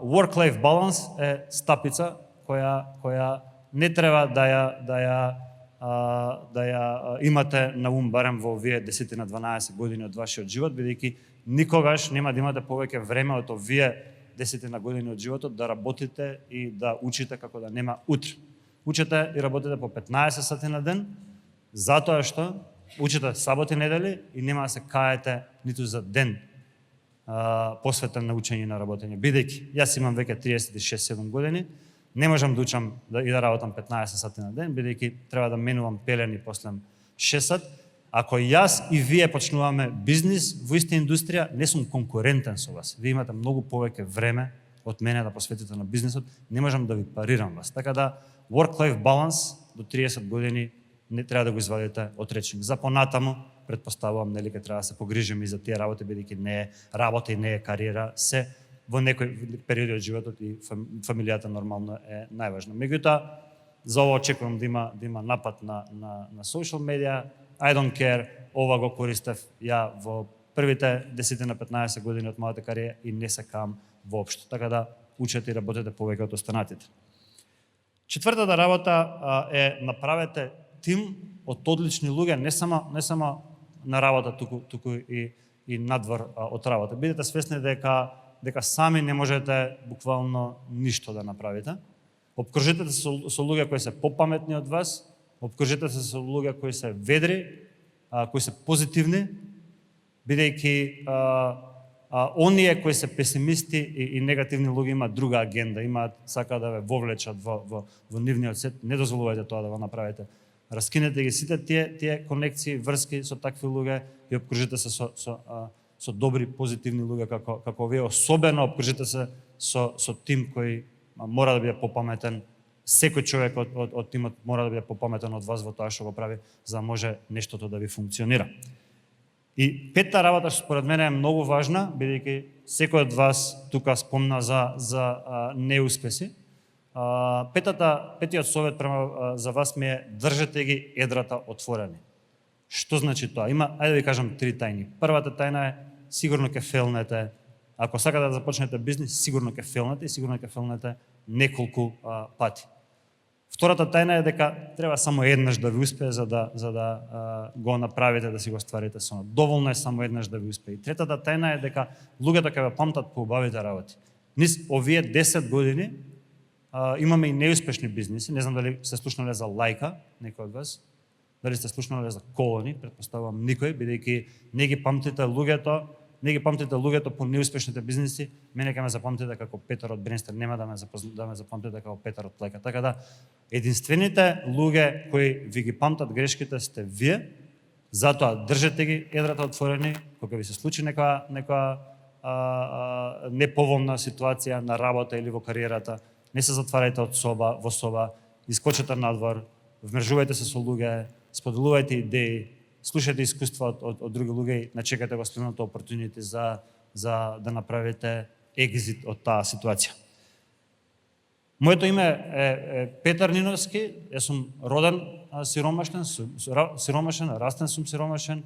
work-life balance е стапица која не треба да ја да ја имате на ум барем во овие 10 на 12 години од вашиот живот, бидејќи никогаш нема да имате повеќе време од овие 10 на години од животот да работите и да учите како да нема утре. Учите и работите по 15 сати на ден, затоа што учите саботи, недели и нема да се каете ниту за ден посветен на учење и на работење. Бидејќи јас имам веќе 36-7 години, не можам да учам и да работам 15 сати на ден, бидејќи треба да менувам пелени после 6 сат. Ако јас и вие почнуваме бизнис во иста индустрија, не сум конкурентен со вас. Вие имате многу повеќе време од мене да посветите на бизнисот, не можам да ви парирам вас. Така да work-life balance до 30 години не треба да го извадите од речник. За понатаму, предпоставувам, нели ќе треба да се погрижиме и за тие работи, бидејќи не е работа и не е кариера, се во некој периоди од животот и фамилијата нормално е најважна. Меѓутоа, за ова очекувам да има напад на social media. I don't care, ова го користев ја во првите 10 на 15 години од мојата кариера и не се кам воопшто. Така да учете и работете повеќе од останатите. Четвртата работа е направете тим од одлични луѓе, не само на работа, туку и надвор од работа. Бидете свесни дека сами не можете буквално ништо да направите. Обкружете се со луѓе кои се попаметни од вас, обкружете се со луѓе кои се ведри, кои се позитивни, бидејќи оние кои се песимисти и негативни луѓе имаат друга агенда, сакаат да ве вовлечат во нивниот свет, не дозволувајте тоа да го направите. Раскинете ги сите тие конекции, врски со такви луѓе и обкружете се со добри, позитивни луѓе како вие, особено обкружете се со тим кој мора да биде попаметен. Секој човек од тимот мора да биде попаметен од вас во тоа што го прави, за да може нештото да ви функционира. И петта работа што според мене е многу важна, бидејќи секој од вас тука спомна за неуспеси. Петиот совет за вас ми е: држете ги едрата отворени. Што значи тоа? Ајде да ви кажам 3 тајни. Првата тајна е: сигурно ќе фелнете. Ако сакате да започнете бизнис, сигурно ќе фелнете и сигурно ќе фелнете неколку пати. Втората тајна е дека треба само еднаш да ви успее за да го направите, да си го стварите сон. Доволно е само еднаш да ви успее. И третата тајна е дека луѓето ќе ве памтат по убавите работи. Низ овие 10 години имаме и неуспешни бизниси. Не знам дали сте слушнале за Лајка, некој од вас. Дали сте слушнале за Колони, претпоставувам никој, бидејќи не ги памтите луѓето по неуспешните бизниси. Мене ќе ме запамтите како Петар од Бренстер, нема да ме запамтите како Петар од Лајка. Така да, единствените луѓе кои ви ги памтат грешките сте вие, затоа држете ги едрата отворени, кога ви се случи некоја неповолна ситуација на работа или во кариерата, не се затварајте во соба, искочете надвор, вмржувајте се со луѓе, споделувајте идеи, слушајте искуства од други луѓе и начекате го следното опортунити за да направите екзит од таа ситуација. Моето име е Петар Ниновски, јас сум роден сиромашен, растен сум сиромашен.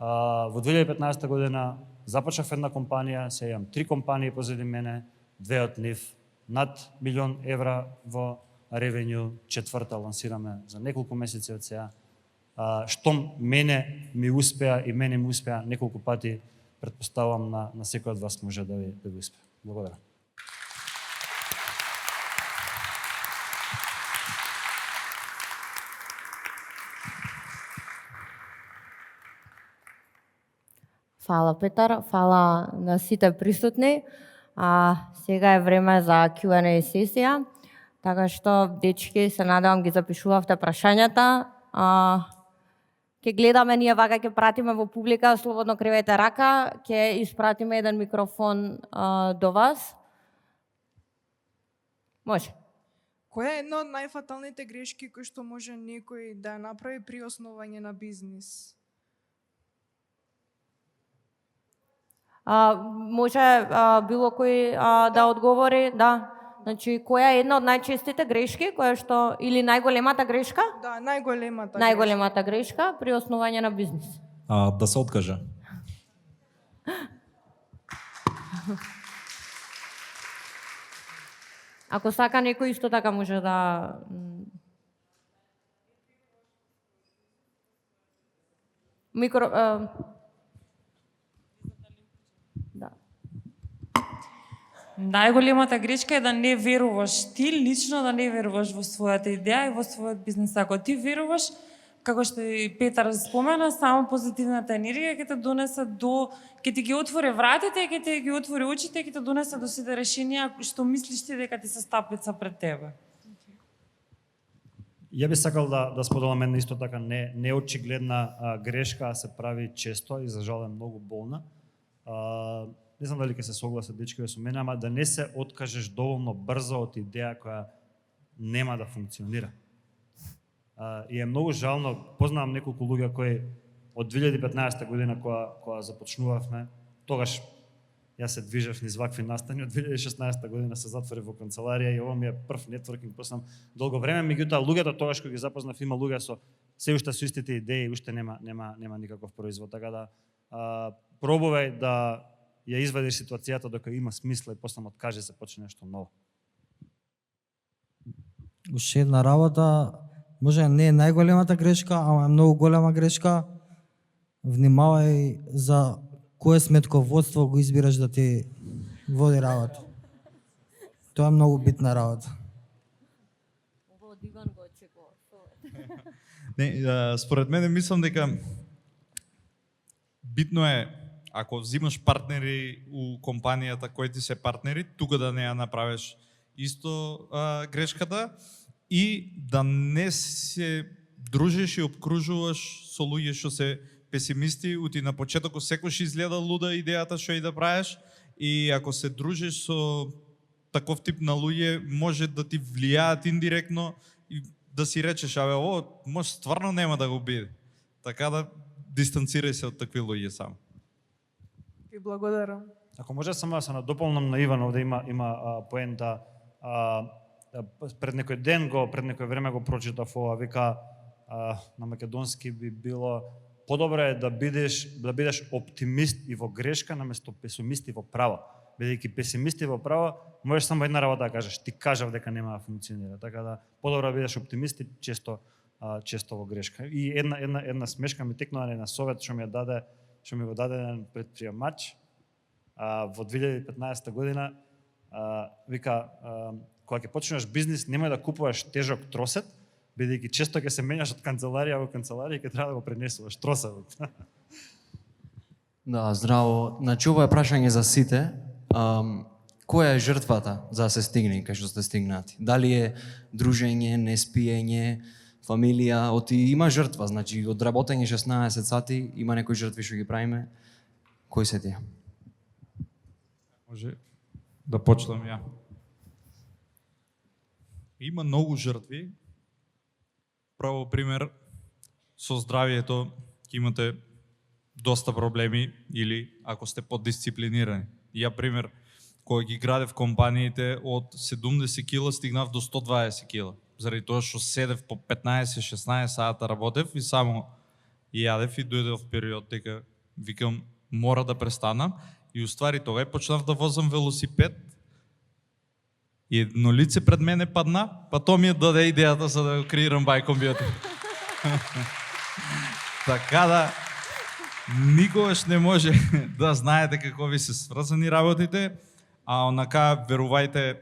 Во 2015 година започнав една компанија, сега имам 3 компании позади мене, 2 од нив над €1.000.000 во ревенју, 4-та лансираме за неколку месеци од сега. Штом мене ми успеа и мене ми успеа неколку пати, предпоставувам на секој од вас може да ви успее. Благодарам. Фала, Петар, фала на сите присутни. Сега е време за Q&A сесија, така што, дечки, се надевам ги запишувавте прашањата. Ќе гледаме, ние вака ќе пратиме во публика, слободно кривајте рака, ќе испратиме еден микрофон до вас. Може. Која е една од најфаталните грешки кои што може некој да ја направи при основање на бизнис? Може било кој да одговори, да. Значи, која е една од најчестите грешки, која што, или најголемата грешка? Да, најголемата грешка. Најголемата грешка при основање на бизнис. Да се откаже. Ако сака некој исто така може да... Микро... Да. Најголемата грешка е да не веруваш ти лично, да не веруваш во својата идеја и во својот бизнес. Ако ти веруваш, како што и Петар спомена, само позитивната енергија ќе те донесе ќе ти ги отвори вратите, ќе ти ги отвори очите, ќе те донесе до сите решенија што мислиш ти дека ти се стапица пред тебе. Ја би сакал да споделам една исто така неочигледна грешка, а се прави често и за жал е многу болна. Не знам дали ќе се согласат дечките со мене, ама да не се откажеш доволно брзо од идеја која нема да функционира. И е многу жално, познавам неколку луѓе кои од 2015 година која започнувавме, тогаш јас се движев низ вакви настани, од 2016 година се затвори во канцеларија и ово ми е прв нетворкинг, после долго време, меѓутоа луѓето тогаш кога ги запознав има луѓе со се уште со истите идеи, уште нема никаков производ, така да пробувај да ја извадиш ситуацијата докато има смисла и после откаже се почне нешто ново. Уште една работа, може не е најголемата грешка, ама е многу голема грешка. Внимавај за кое сметководство го избираш да ти води работа. Тоа е многу битна работа. Ово од Иван го очекував. Не, според мене мислам дека битно е ако взимаш партнери у компанијата кои ти се партнери, тука да не ја направиш исто грешката и да не се дружиш и обкружуваш со луѓе што се песимисти, ути на почетокот секојаш изгледа луда идејата што и да правиш и ако се дружиш со таков тип на луѓе може да ти влијаат индиректно и да си речеш, абе, ово може стварно нема да го биде. Така да дистанцирај се од такви луѓе само. Ви благодарам. Ако може само да се надополнам на Иван, овде има поента, пред некој ден пред некој време го прочитав ова, вика на македонски би било подобро е да бидеш оптимист и во грешка наместо песимист и во права. Бидејќи песимист и во права, можеш само една работа да кажеш, ти кажав дека нема да функционира. Така да подобро да бидеш оптимист и често во грешка. И една смешка ми текнува на совет што ми го даде еден предприемач во 2015 година, вика, кога ќе почнеш бизнис, немој да купуваш тежок тросет, бидејќи често ќе се менјаш од канцеларија во канцеларија и ќе треба да го пренесуваш тросетот. Да, здраво. Значи, ова е прашање за сите. Која е жртвата за да се стигне кај што сте стигнати? Дали е дружење, неспиење, фамилија? Има жртва, значи од работење 16 сати има некои жртви што ги правиме. Кои се тие? Може да почнам ја. Има многу жртви. Право пример, со здравието ќе имате доста проблеми или ако сте поддисциплинирани. Ја пример, кога ги градев компаниите од 70 кила стигнав до 120 кила. Заради тоа што седев по 15-16 сата работев и само јадев и дојдов период дека викам мора да престанам и уствари тога почнав да возам велосипед и едно лице пред мене падна, па тоа ми ја даде идејата за да го креирам Buy Computer. Така да никогаш не може да знаете како ви се сврзани работите, а онака верувајте,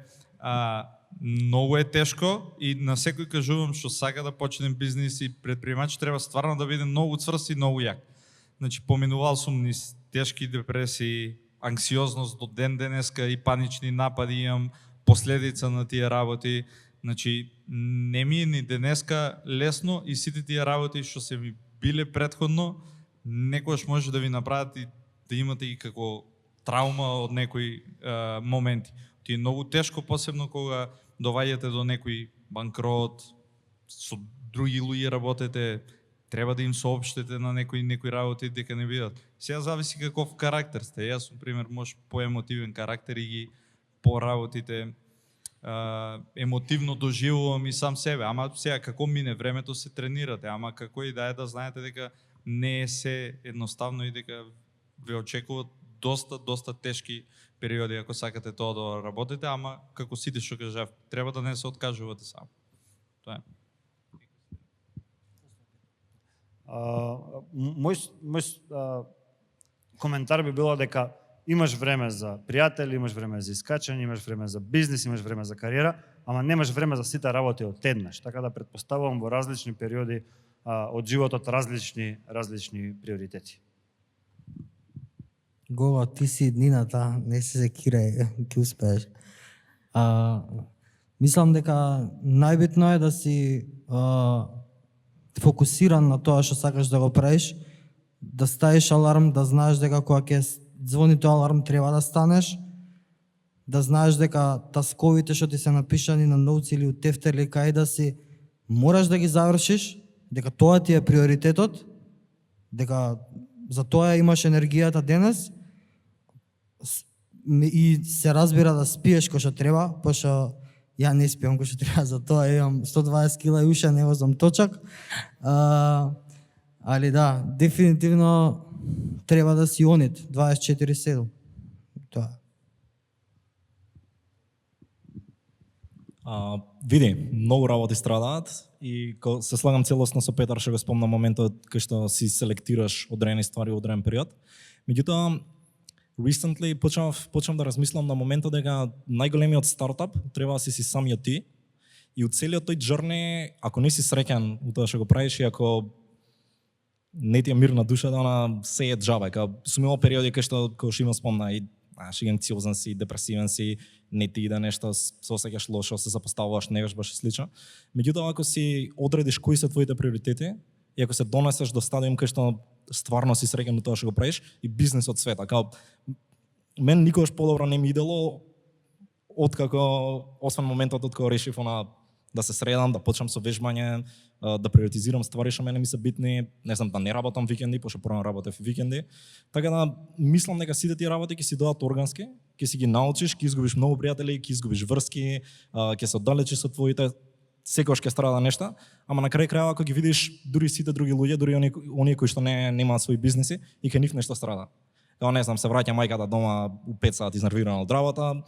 многу е тешко и на секој кажувам што сака да почнем бизнис и предприемач треба стварно да биде многу цврст и многу јак. Значи поминувал сум низ тешки депресии, анксиозност до ден денеска и панични напади имам последица на тие работи. Значи не ми е ни денеска лесно и сите тие работи што се ми биле претходно некогаш може да ви направат и да имате и како траума од некои моменти. Ти е многу тешко, посебно кога доваѓате до некој банкрот, со други луѓе работите, треба да им соопштите на некои работи дека не бидат. Сега зависи каков карактер сте. Јас сум пример може поемотивен карактер и ги по работите емотивно доживувам и сам себе. Ама сега како мине времето се тренирате, ама како и да знаете дека не е се едноставно и дека ве очекуваат доста тешки периоди ако сакате тоа да работите, ама како сите што кажав, треба да не се откажувате само. Тоа е. Мој коментар би било дека имаш време за пријатели, имаш време за искачање, имаш време за бизнис, имаш време за кариера, ама немаш време за сите работи одеднаш. Така да претпоставувам во различни периоди од животот различни приоритети. Гого, ти си иднината, не се секирај, ќе успееш. Мислам дека најбитно е да си фокусиран на тоа што сакаш да го правиш, да ставиш аларм, да знаеш дека кога ќе звони тој аларм треба да станеш, да знаеш дека тасковите што ти се напишани на ноутс или у тефтер или кај да си, мораш да ги завршиш, дека тоа ти е приоритетот, дека за тоа имаш енергијата денес и се разбира да спиеш кој што треба, пошто ја не спиам кој што треба, за тоа имам 120 кила и уште не возам точак. Али да, дефинитивно треба да си онит 24/7. Тоа. Види, многу работи страдаат и се слагам целосно со Петар што го спомна моментот кај што си селектираш одредени ствари во одреден период. Меѓутоа, recently почнав да размислам на моментот дека најголемиот стартап треба да си самиот ти и од целиот тој journey, ако не си среќен во тоа што го правиш и ако не ти е мир на душата, она се е џабе. Сум имал периоди кај што имам спомна и анксиозен си, депресивен си, не ти иде нешто, се осеќаш лошо, се запоставуваш, не баш слично. Меѓутоа, ако си одредиш кои се твоите приоритети и ако се донесеш до стадиум кај што стварно си среќен до тоа што го правиш и бизнисот света, мен никогаш подобро не ми идело откако, освен моментот од кога решив да се средам, да почнам со вежбање, да приоритизирам ствари што мене ми се битни, не знам, да не работам викенди, пошто прво работев викенди. Така да мислам дека сите тие работи ќе си доаѓаат органски, ќе си ги научиш, ќе изгубиш многу пријатели, ќе изгубиш врски, ќе се оддалечиш од твоите, секогаш ќе страда нешта, ама на крај крајава ако ги видиш дури сите други луѓе, дури оние кои што немаат своји бизниси и кај нив нешто страда. Не знам, се враќа мајката дома у 5 сати изнервирана од работа,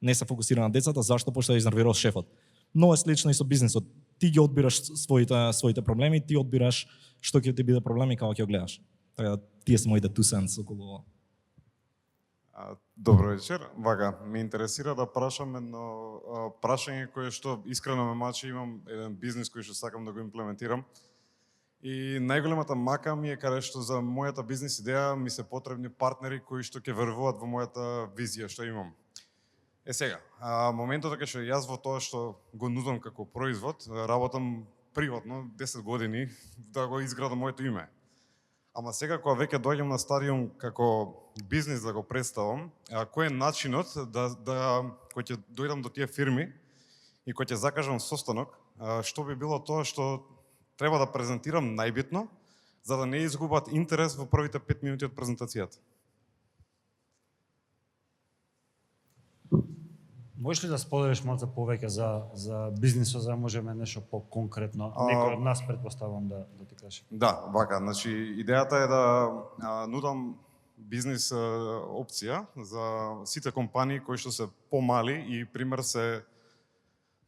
не се фокусира на децата, зашто? Пошто ја изнервирал шефот. Но е слично и со бизнисот. Ти ги одбираш своите проблеми, ти одбираш што ќе ти биде проблем и како ќе го гледаш. Така тие се моите 2 cents околу ова. Добро вечер. Вака, ме интересира да прашам едно прашање кое што искрено ме мачи, имам еден бизнис кој што сакам да го имплементирам. И најголемата мака ми е каде што за мојата бизнис идеја ми се потребни партнери кои што ќе веруваат во мојата визија што имам. Сега, моментот кога што јас во тоа што го нудам како производ, работам приватно 10 години да го изградам моето име. Ама сега кога веќе доаѓам на стадиум како бизнис да го представам, кој е начинот кој ќе дојдам до тие фирми и кој ќе закажам состанок, што би било тоа што треба да презентирам најбитно, за да не изгубат интерес во првите 5 минути од презентацијата. Можеш ли да споделиш малку повеќе за бизнисот, за да можеме нешто по-конкретно? Некој од нас предпоставам да ти каже. Да, вака, значи идејата е да нудам бизнис опција за сите компании кои што се помали и пример се,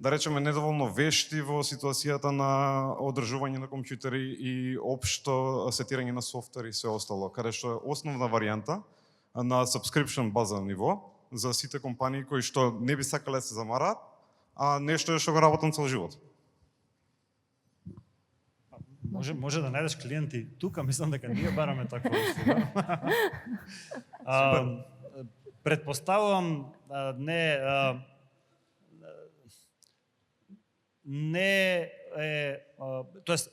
да речеме, недоволно вешти во ситуацијата на одржување на компјутери и општо сетирање на софтвер и се остало, каде што е основна варијанта на subscription база ниво за сите компании кои што не би сакале да се замараат, а нешто е што го работам цел живот. Може да најдеш клиенти тука, мислам дека ние бараме таква услуга. Предпоставувам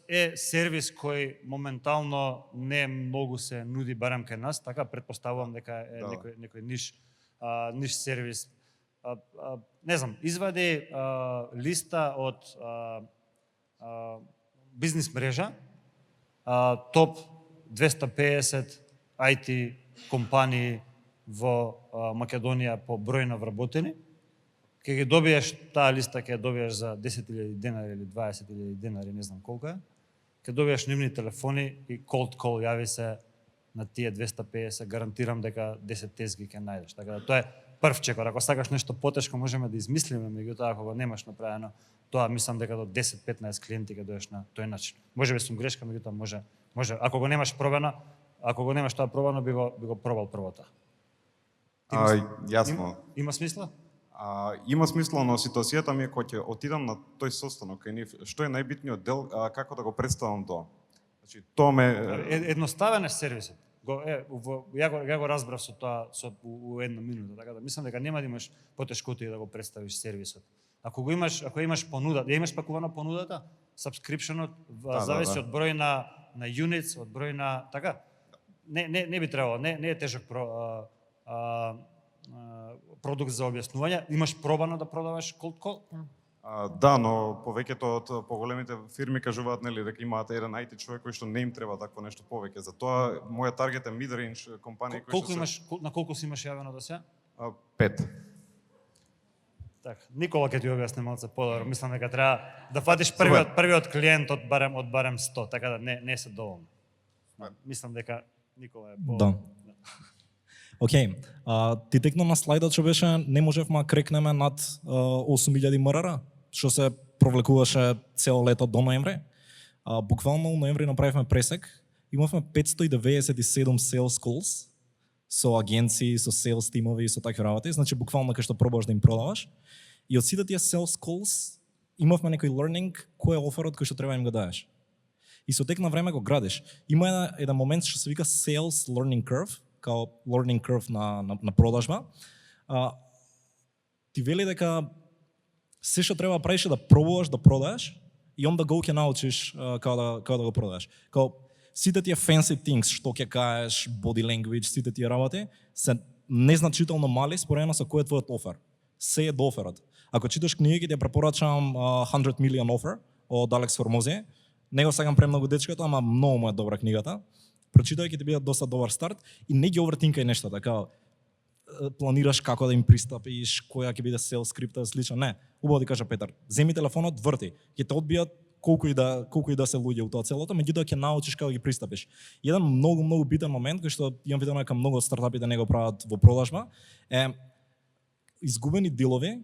е сервис кој моментално не многу се нуди барем кај нас, така предпоставувам дека е некој ниш сервис. Не знам, извади листа од бизнис мрежа, топ 250 IT компании во Македонија по број на вработени. Ке ги добиеш таа листа, ке ја добиеш за 10.000 денари или 20.000 денари, не знам колку е. Ке добиеш нивни телефони и cold call јави се на тие 250, гарантирам дека 10 тезги ќе најдеш. Така да тоа е прв чекор. Ако сакаш нешто потешко, можеме да измислиме, меѓутоа ако го немаш направено, тоа мислам дека до 10-15 клиенти ќе доеш на тој начин. Можеби сум грешка, меѓутоа може ако го немаш пробано, ако го немаш тоа пробано, би го пробал првото. Јасно. Има смисла? Има смисла, но ситуацијата ми е кога ќе отидам на тој состанок кај нив, што е најбитниот дел, како да го представам тоа. Значи, тоа ме Едноставен е сервисот. Ја го разбрав со тоа у една минута, така да мислам дека нема да имаш потешкоти да го представиш сервисот. Ако имаш понуда, ја имаш пакувана понудата, subscriptionот зависи од број на units, од број на така. Не би требало, не е тежок продукт за објаснување. Имаш пробано да продаваш cold call? Да, но повеќето од поголемите фирми кажуваат нели дека имаат еден IT човек кој што не им треба такво нешто повеќе. Затоа мојот таргет е mid-range компании кои што На колку си имаш јавено до сега? 5. Така, Никола ќе ти објасни малце подобро. Мислам дека треба да фатиш првиот клиент од барем 100, така да не се доволно. Мислам дека Никола е Да. Океј, ти текна на слайдот што беше не можевме крекнеме над 8000 МРР, што се провлекуваше цело лето до ноември. Буквално у ноември направивме пресек, имавме 597 sales calls со агенции, со sales тимови и со такви работи, значи буквално кај што пробуваш да им продаваш. И од сите тие sales calls имавме некој learning кој е оферот кој што треба им го дадеш. И со тек на време го градиш. Има еден момент што се вика sales learning curve, као learning curve на продажба. Ти вели дека се што треба да правиш е да пробуваш да продаеш и on the go ќе научиш како да го продадеш. Као сите тие fancy things што ќе кажеш, body language, сите тие работи се незначително мали споредно со кој е твојот офер. Се е до оферот. Ако читаш книги, ќе препорачам 100 Million Offer од Алекс Формози. Не го сакам премногу дечкото, ама многу му е добра книгата. Прочитај ќе ти биде доста добар старт и не ги овртинкај нешто, така планираш како да им пристапиш, која ќе биде сел скрипта, слично. Не, убаво ти кажа Петар, земи телефонот, врти, ќе те одбијат колку и да се луѓе у тоа целото, меѓутоа ќе научиш како да ги пристапиш. Еден многу битен момент кој што имам видено дека многу стартапи да не го прават во продажба е изгубени дилови,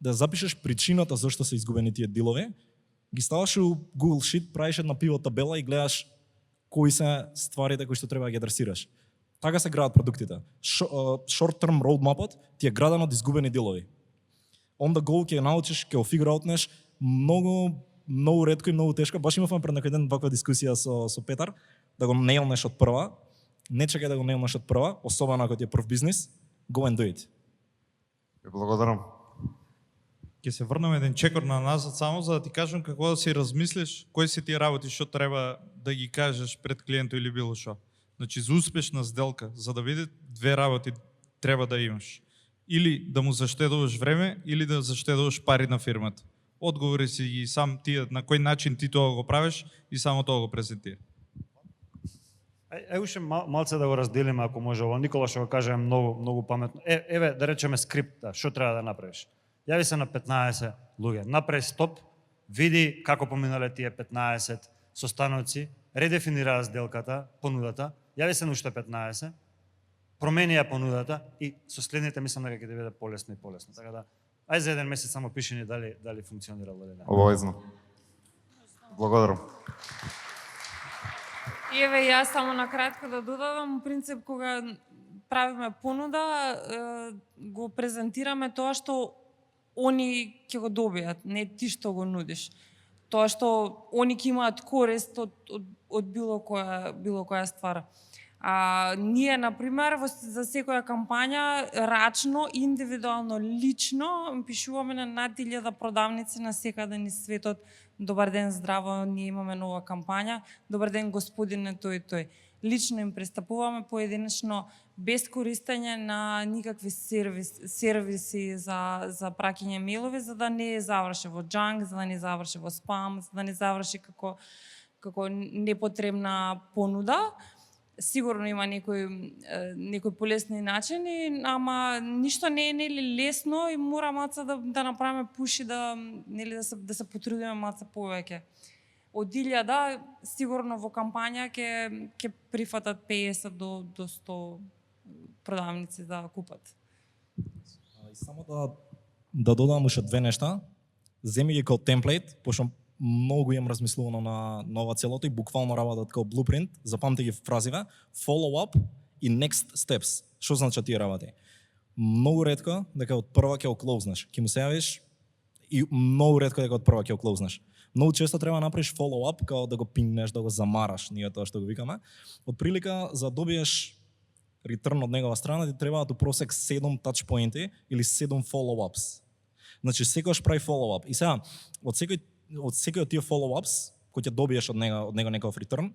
да запишеш причината зашто се изгубени тие дилови, ги ставаш у Google Sheet, правиш една пивот табела и гледаш кои се стварите кои што треба да ги адресираш. Така се градат продуктите. Short-term roadmap-от ти е граден од изгубени дилови. On the go ќе научиш, ќе офиграутнеш многу ретко и многу тешко. Баш имавме пред некој ден ваква дискусија со Петар, да го нейлнеш од прва. Не чекај да го нейлнеш од прва, особено ако ти е прв бизнис. Go and do it. Благодарам. Ќе се врнеме еден чекор на назад само за да ти кажам какво да си размислиш, кои се тие работи што треба да ги кажеш пред клиентот или било што. Значи за успешна сделка, за да види две работи треба да имаш. Или да му заштедуваш време, или да заштедуваш пари на фирмата. Одговори си ги сам тие на кој начин ти тоа го правиш и само тоа го презентира. Уште малце да го разделиме ако може ово. Никола што го каже многу паметно. Еве да речеме скрипт, што треба да направиш. Јави се на 15 луѓе, направи стоп, види како поминале тие 15 состаноци, редефинира сделката, понудата, јави се на уште 15, промени ја понудата и со следните мислам дека ќе ти биде полесно и полесно. Така да, ај за еден месец само пиши ни дали функционирало или не. Обавезно. Благодарам. И еве јас само на кратко да додадам, принцип кога правиме понуда, го презентираме тоа што они ќе го добијат, не ти што го нудиш. Тоа што они ќе имаат корист од било која ствар. Ние, например, за секоја кампања, рачно, индивидуално, лично, пишуваме на над 1000 продавници на секаде низ светот. Добар ден, здраво, ние имаме нова кампања. Добар ден, господине, тој и тој. Лично им пристапуваме поединечно, без користење на никакви сервиси за праќање мејлови, за да не заврши во джанк, за да не заврши во спам, за да не заврши како непотребна понуда. Сигурно има некои полесни начини, ама ништо не е лесно и мора малце да направиме пуши да се потрудиме малце повеќе. Од 1000, сигурно во кампања ќе прифатат 50 до 100 продавници да купат. И само да додам уште две нешта. Земи ги као темплейт, пошто многу имам размислувано на ова целото и буквално работат као blueprint, запамти ги фразиве, follow up и next steps. Што значат тие работи? Многу ретко дека од прва ќе оклоузнеш. Ќе му се јавиш и многу ретко дека од прва ќе оклоузнеш. Многу често треба да направиш follow up, као да го пингнеш, да го замараш, ние тоа што го викаме. Од прилика за да добиеш return од негова страна ти треба да просек 7 touch pointi или 7 follow-ups. Значи секојаш прави follow-up. И сега, од секој од тие follow-ups, кој ќе добиеш од него некој return,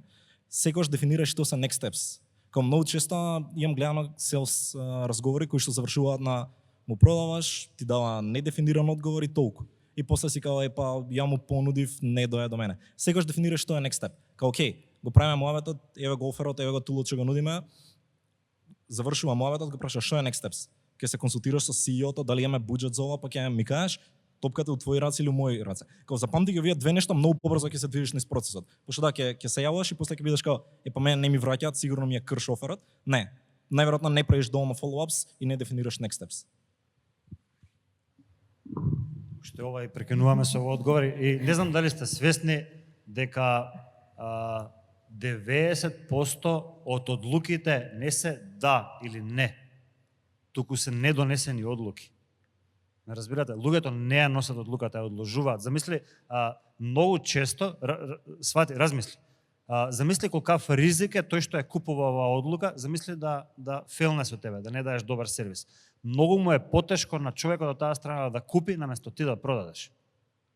секојаш дефинираш што се next steps. Као многу често имам гледано селс разговори кои што завршуваат на му продаваш, ти дава недефиниран одговор и толку. И после си као, па ја му понудив, не доја до мене. Секојаш дефинираш што е next step. Као, окей, го правиме муаветот, еве го оферот, еве го тулот што го нудиме, завршува муаветот, го праша што е next steps. Ќе се консултираш со CEO-то, дали имаме буџет за ова, па ќе ми кажеш, топката у твои раце или у мои раце. Као запамти ги овие две нешта, многу побрзо ќе се движиш низ процесот. Пошто да ќе се јавуваш и после ќе бидеш као, па мене не ми враќаат, сигурно ми е крш оферот. Не. Најверојатно не правиш доволно follow-ups и не дефинираш next steps. Што ова и прекинуваме со овој одговор и не знам дали сте свесни дека 90% од одлуките не се да или не, туку се недонесени одлуки. Не разбирате, луѓето не ја носат одлуката, ја одложуваат. Замисли, многу често, размисли, замисли колкав ризик е тој што ја купува оваа одлука, замисли да фелне со тебе, да не даеш добар сервис. Многу му е потешко на човекот од таа страна да купи наместо ти да продадеш.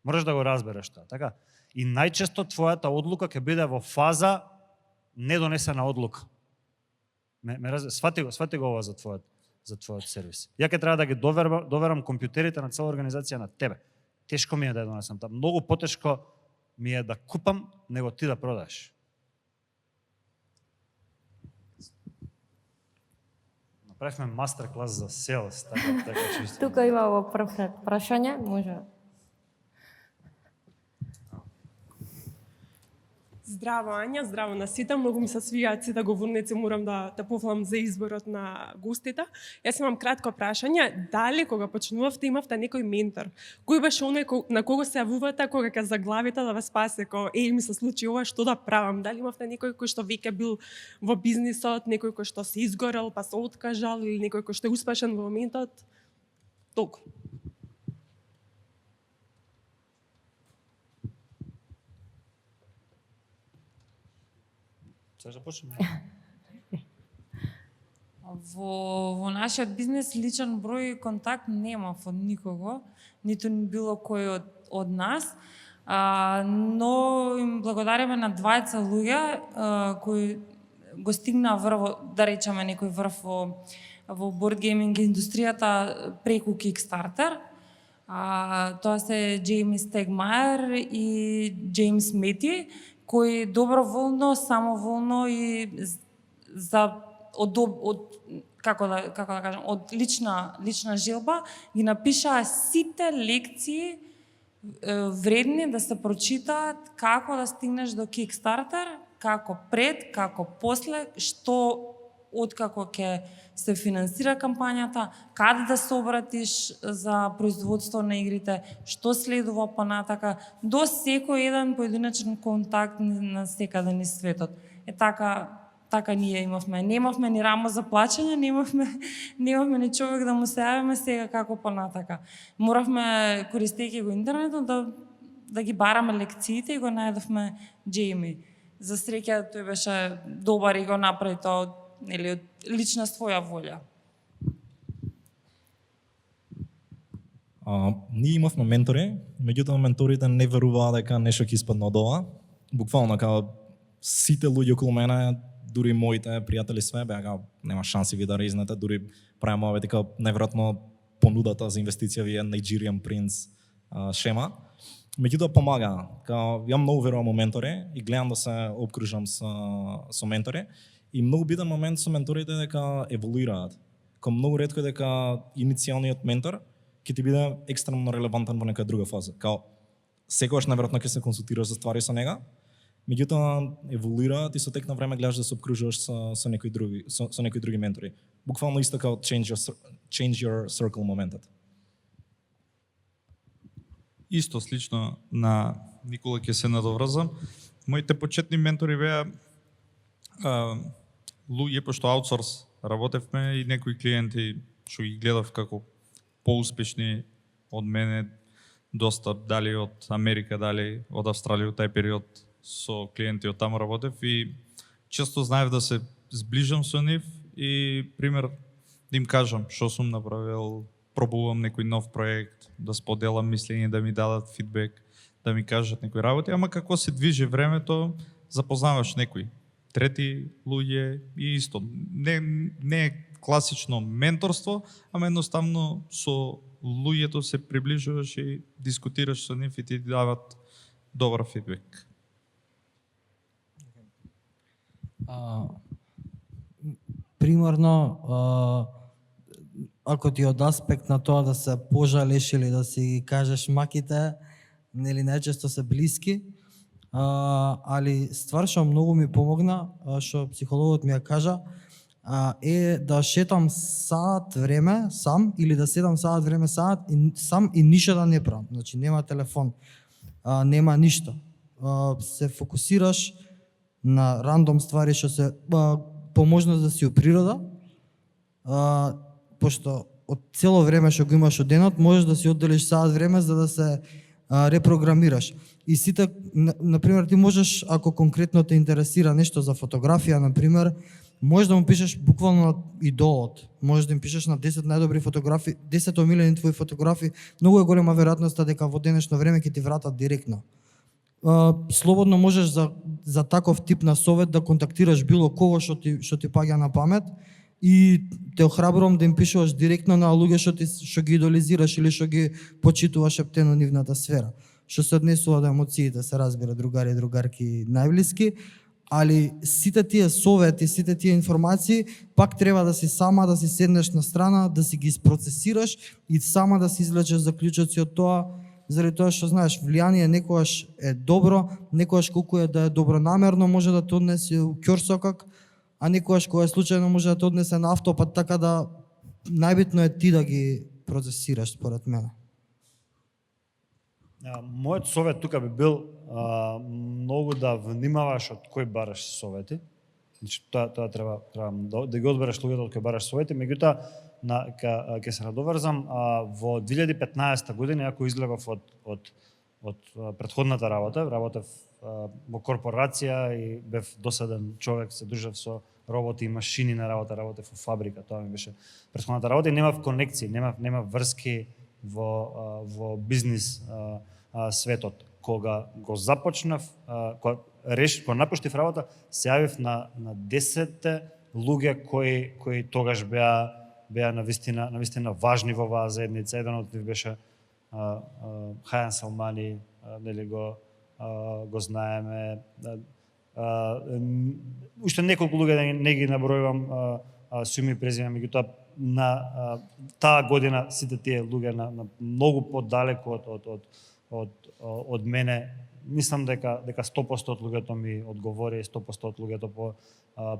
Можеш да го разбереш тоа, така? И најчесто твојата одлука ќе биде во фаза недонесена одлука. Свати го ова за твојот сервис. Ја ќе треба да ги доверам компјутерите на цела организација на тебе. Тешко ми е да ја донесам таа. Многу потешко ми е да купам него ти да продаш. Направивме мастер клас за селс, така чисто. Тука има во прв ред прашање, може. Здраво, Ања, здраво на сите. Многу ми се свијаат сите говорници, морам да пофалам за изборот на гостите. Јас имам кратко прашање. Дали кога почнувавте имавте некој ментор? Кој беше оној на кого се јавувате кога ќе заглавите да ве спасе, кога ми се случи ова, што да правам? Дали имавте некој кој што веќе бил во бизнисот, некој кој што се изгорел па се откажал или некој кој што е успешен во моментот? Толку. Во нашиот бизнес личен број контакт немав од никого, ниту било кој од нас, но им благодариме на двајца луѓе кои го стигна врво, да речеме некој врв во борд гейминг индустријата преку Kickstarter. Тоа се Джеймс Тегмаер и Джеймс Мети, кои доброволно, самоволно и како да кажам, од лична желба ги напишаа сите лекции вредни да се прочитаат како да стигнеш до Kickstarter, како пред, како после, што откако ќе се финансира кампањата, каде да се обратиш за производство на игрите, што следува понатака, до секој еден поединечен контакт на секаде низ светот. Така ние имавме. Немавме ни рамо за плачење, немавме ни човек да му се јавиме сега како понатака. Моравме, користејќи го интернетот, да ги бараме лекциите и го најдовме Джейми. За среќа тој беше добар и го направи тоа од лична своја волја. Ние имавме ментори, меѓутоа менторите не веруваа дека нешто ќе испадне од ова. Буквално како сите луѓе околу мене, дури моите пријатели све беа нема шанси ви да резнете, дури правиме ова дека најверојатно понудата за инвестиција ви е Nigerian Prince шема. Меѓутоа помага. Ја многу верувам во ментори и гледам да се обкружам со ментори. И многу битен момент со менторите дека еволуираат. Многу ретко е дека иницијалниот ментор ќе ти биде екстремно релевантен во некоја друга фаза. Секогаш најверојатно ќе се консултираш за ствари со нега меѓутоа еволуираат и со тек на време гледаш да се обкружуваш со некои други ментори. Буквално исто како change your circle моментот. Исто слично на Никола ќе се надоврзам. Моите почетни ментори беа луѓе, пошто аутсорс работевме и некои клиенти што ги гледав како поуспешни од мене, доста дали од Америка, дали од Австралија од тај период со клиенти од таму работев и често знаев да се зближам со нив и пример да им кажам што сум направил, пробувам некој нов проект, да споделам мислење, да ми дадат фидбек, да ми кажат некои работи, ама како се движи времето, запознаваш некои трети луѓе и исто. Не е класично менторство, ама едноставно со луѓето се приближуваш и дискутираш со нив и ти дават добар фидбек. Примерно, ако ти од аспект на тоа да се пожалиш или да си ги кажеш маките, нели најчесто се блиски, али ствар што многу ми помогна, што психологот ми ја кажа, е да шетам саат време сам или да седам саат време сам и ништо да не правам. Значи нема телефон, нема ништо. Се фокусираш на рандом ствари што се поможност да си у природа, пошто од цело време што го имаш од денот, можеш да си одделиш саат време за да се репрограмираш. И сите, например, ти можеш, ако конкретно те интересира нешто за фотографија, например, можеш да му пишеш буквално на идолот, можеш да им пишеш на 10 најдобри фотографии, 10 омилени твои фотографии, многу е голема веројатноста дека во денешно време ќе ти вратат директно. Слободно можеш за таков тип на совет да контактираш било кого што ти паѓа на памет и те охрабрувам да им пишуваш директно на луѓе што ги идолизираш или што ги почитуваш ептено нивната сфера. Што се однесува до емоциите, се разбира, другари и другарки најблиски, али сите тие совети, сите тие информации, пак треба да си сама да си седнеш на страна, да си ги процесираш и сама да си извлечеш заклучоци од тоа, заради тоа што знаеш, влијание некогаш е добро, некогаш колку е да е добронамерно може да те однесе у ќорсокак, а некогаш кога е случајно може да те однесе на автопат, така да најбитно е ти да ги процесираш според мене. Мојот совет тука би бил многу да внимаваш од кој бараш совети. Значи тоа треба да ги одбереш луѓето од кој бараш совети, меѓутоа ќе се надоврзам во 2015 година, ако излегов од претходната работев во корпорација и бев досаден човек, се дружев со роботи и машини на работев во фабрика, тоа ми беше претходната работа и немав конекции, немав врски во бизнис светот. Кога го започнав, кога напуштив работа, се јавив на 10 луѓе кои тогаш беа навистина важни во оваа заедница. Еден од нив беше Хајан Салмани, нели го знаеме. Уште неколку луѓе, не ги набројувам со име и презиме, меѓутоа на таа година сите тие луѓе на многу подалеку од мене, мислам дека 100% од луѓето ми одговори, 100% од луѓето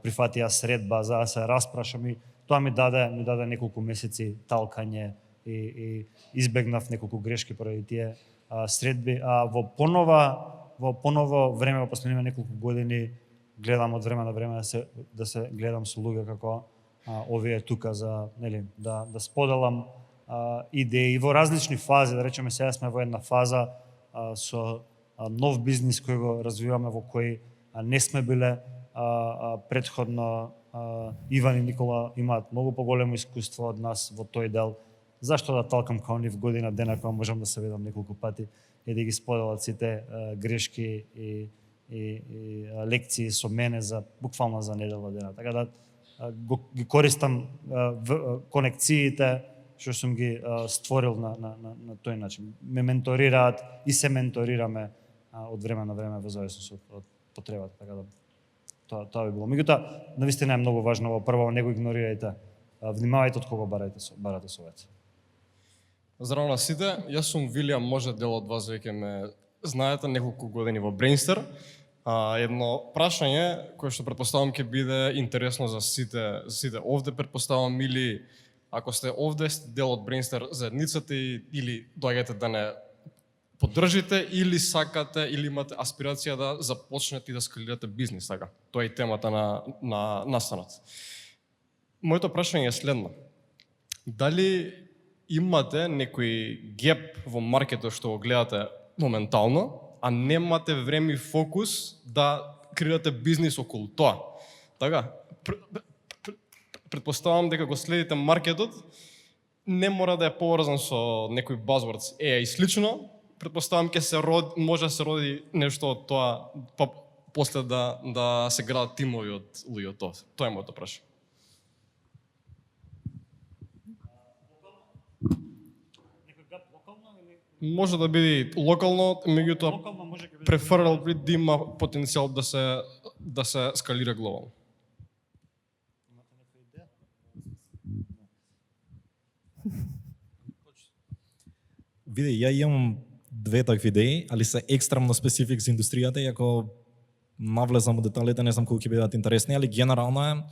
прифатија средба за да се распрашам и тоа ми даде неколку месеци талкање и избегнав неколку грешки поради тие средби. А во поново време, во последниве неколку години, гледам од време на време да се гледам со луѓе како овие тука за да споделам идеи во различни фази, да речеме сега сме во една фаза со нов бизнис кој го развиваме, во кој не сме биле претходно. Иван и Никола имаат многу поголемо искуство од нас во тој дел. Зашто да талкам као нив година дена кога можам да се видам неколку пати и да ги споделат сите грешки и лекции со мене буквално за недела дена. Така да ги користам конекциите што сум ги створил на тој начин. Ме менторираат и се менторираме од време на време во зависност од потребата, така да тоа би било. Меѓутоа, навистина е многу важно, прво не го игнорирајте, внимавајте од кого барате совет. Здраво на сите, јас сум Вилијам, може дел од вас веќе ме знаете, неколку години во Brainster. Едно прашање кое што претпоставам ќе биде интересно за сите овде, претпоставам, или ако сте овде, сте дел од Brainster заедницата или доаѓате да не поддржите, или сакате, или имате аспирација да започнете и да скалирате бизнис, така. Тоа е и темата на настанот. Моето прашање е следно. Дали имате некој геп во маркетот што го гледате моментално, а немате време и фокус да креирате бизнис околу тоа? Така, претпоставам дека го следите маркетот, не мора да е поврзан со некој buzzwords и слично. Претпоставам може да се роди нешто од тоа, па после да се градат тимови од луѓе од тоа. Тоа е моето прашање. Може да биде локално, меѓутоа преферал би да има потенцијал да се скалира глобално. Види, ја имам две такви идеи, али се екстремно специфик за индустријата и ако навлезам во деталите, не знам колку ќе бидат интересни, али генерално е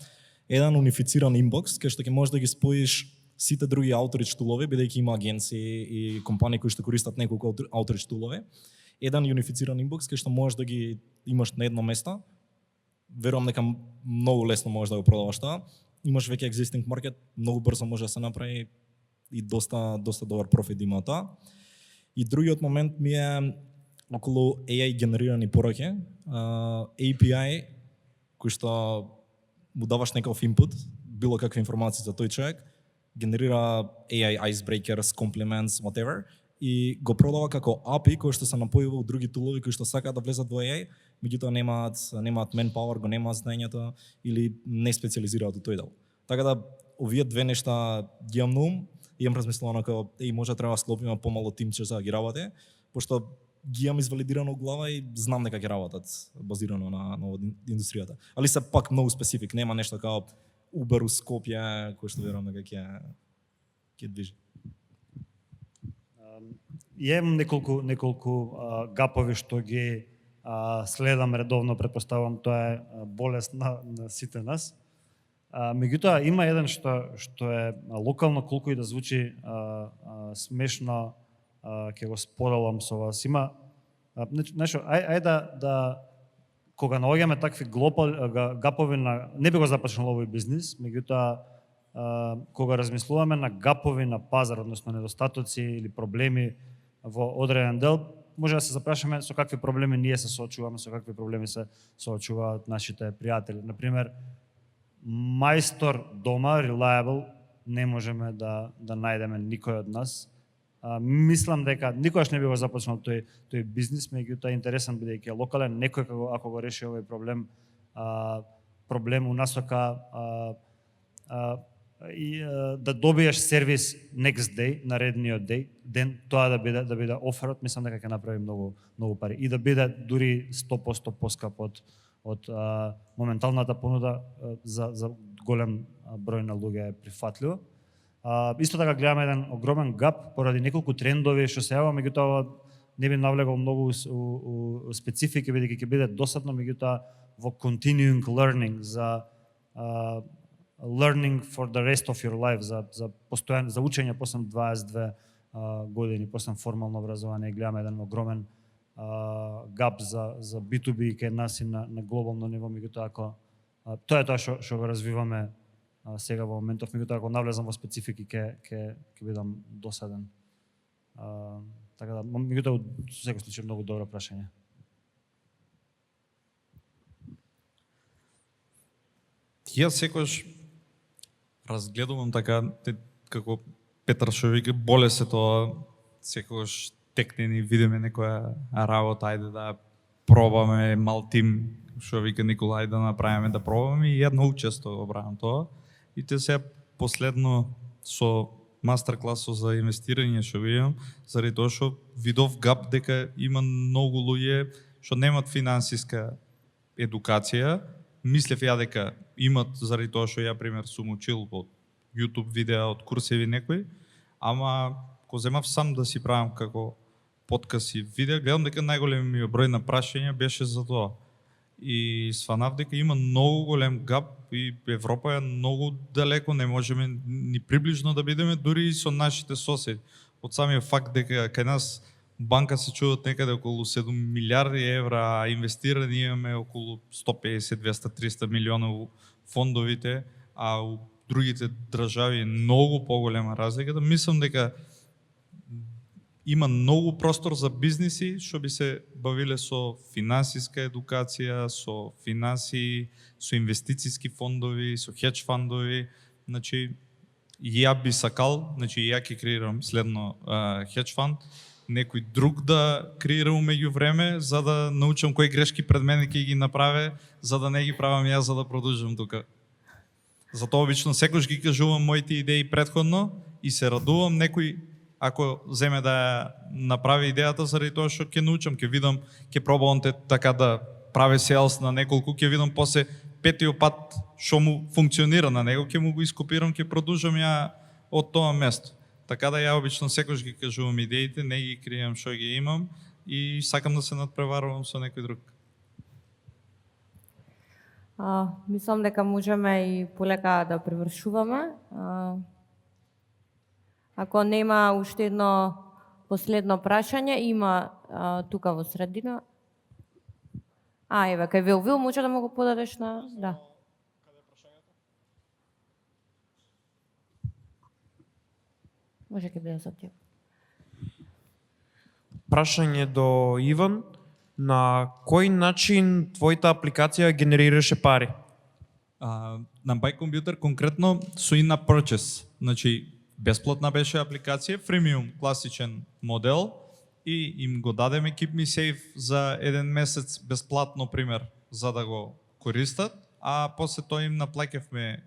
еден унифициран инбокс, кај што ќе можеш да ги споиш сите други outreach тулови, бидејќи има агенции и компании кои што користат неколку outreach тулови. Еден унифициран инбокс кај што можеш да ги имаш на едно место. Верувам дека многу лесно можеш да го продаваш тоа. Имаш веќе existing market, многу брзо може да се направи и доста добар профит има тоа. И другиот момент ми е околу AI генерирани пораки, API кој што му даваш некој input, било каква информација за тој човек, генерира AI icebreakers, compliments, whatever, и го продава како API кој што се напојува од други тулови кои што сакаат да влезат во AI, меѓутоа немаат manpower, го немаат знаењето или не специализираат во тој дел. Така да овие две нешта ги имам на ум, имам размислувано како може треба да склопиме помало тимче за да ги работи, пошто ги имам извалидирано во глава и знам дека ќе работат базирано на индустријата. Али се пак многу специфик, нема нешто како Uber у Скопје, кој што верувам дека ќе движи. Имам неколку гапови што ги следам редовно, претпоставам тоа е болест на сите нас. Меѓутоа има еден што е локално, колку и да звучи смешно, ќе го споделам со вас. Има нешто, да кога наоѓаме такви гапови не би го започнал овој бизнис, меѓутоа кога размислуваме на гапови на пазар, односно недостатоци или проблеми во одреден дел, може да се запрашаме со какви проблеми ние се соочуваме, со какви проблеми се соочуваат нашите пријатели. Например, мајстор дома, reliable, не можеме да најдеме никој од нас. Мислам дека никогаш не би го започнал тој бизнис, меѓутоа интересен бидејќи е локален, некој ако го реши овој проблем у насока и да добиеш сервис next day, наредниот ден, тоа да биде оферот, мислам дека ќе направи многу пари и да биде дури 100% поскап од моменталната понуда за голем број на луѓе е прифатливо. Исто така гледаме еден огромен гап поради неколку трендови што се јавува, меѓутоа не би навлегол многу у специфики, бидејќи ќе биде досадно, меѓутоа во continuing learning, за learning for the rest of your life, за учење после 22 години, после формално образование, гледаме еден огромен гап за B2B кај нас и на глобално ниво, меѓутоа ако тоа е тоа што го развиваме сега во моментов, меѓутоа ако навлезам во специфики ќе бидам досаден. Така да, меѓутоа со секој случај многу добро прашање. Јас секогаш разгледувам така, како Петар што вика, болес е тоа, секогаш текне ни видиме некоја работа, ајде да пробаме, мал тим, што вика Никола, ајде да направиме, да пробаме, и ја многу често го правам тоа. И те се последно со мастер-класот за инвестирање што видам, заради тоа што видов гап дека има многу луѓе што немат финансиска едукација, мислев ја дека имат заради тоа што ја пример сум учил од YouTube видеа, од курсеви некои, ама кога земав сам да си правам како подкаст и видеа, гледам дека најголемиот број на прашања беше за тоа. и сванав дека има многу голем гап и Европа е многу далеко, не можеме ни приближно да бидеме дури и со нашите соседи. Од самиот факт дека кај нас банка се чуват некаде околу 7 милиарди евра, а инвестирани имаме околу 150, 200, 300 милиона у фондовите, а у другите држави е многу поголема разликата. Мислам дека има многу простор за бизниси што би се бавиле со финансиска едукација, со финанси, со инвестициски фондови, со хедж фандови. Значи, ја би сакал, значи ја ќе креирам следно хедж фанд, некој друг да креирам меѓу време, за да научам кои грешки пред мене ќе ги направи, за да не ги правам јас, за да продолжам тука. Затоа обично секојаш ги кажувам моите идеи претходно и се радувам некој ако земе да ја направи идејата, заради тоа што ќе научам, ќе видам, ќе пробам така да прави селс на неколку, ќе видам после петиот пат што му функционира на него, ќе му го ископирам, ќе продолжам ја од тоа место. Така да ја обично секојаш ги кажувам идеите, не ги кријам што ги имам и сакам да се надпреварувам со некој друг. Мислам дека можеме и полека да привршуваме. Ако нема уште едно последно прашање, има тука во средина. Еве, кај Вил, може да му го подадеш на... Да. Може ке биде за тебе. Прашање до Иван. На кој начин твојата апликација генерираше пари? На Buy Computer конкретно со in-app purchase. Значи, бесплатна беше апликација, freemium класичен модел и им го дадеме Keep Me Safe за еден месец бесплатно пример за да го користат, а после тоа им наплаќавме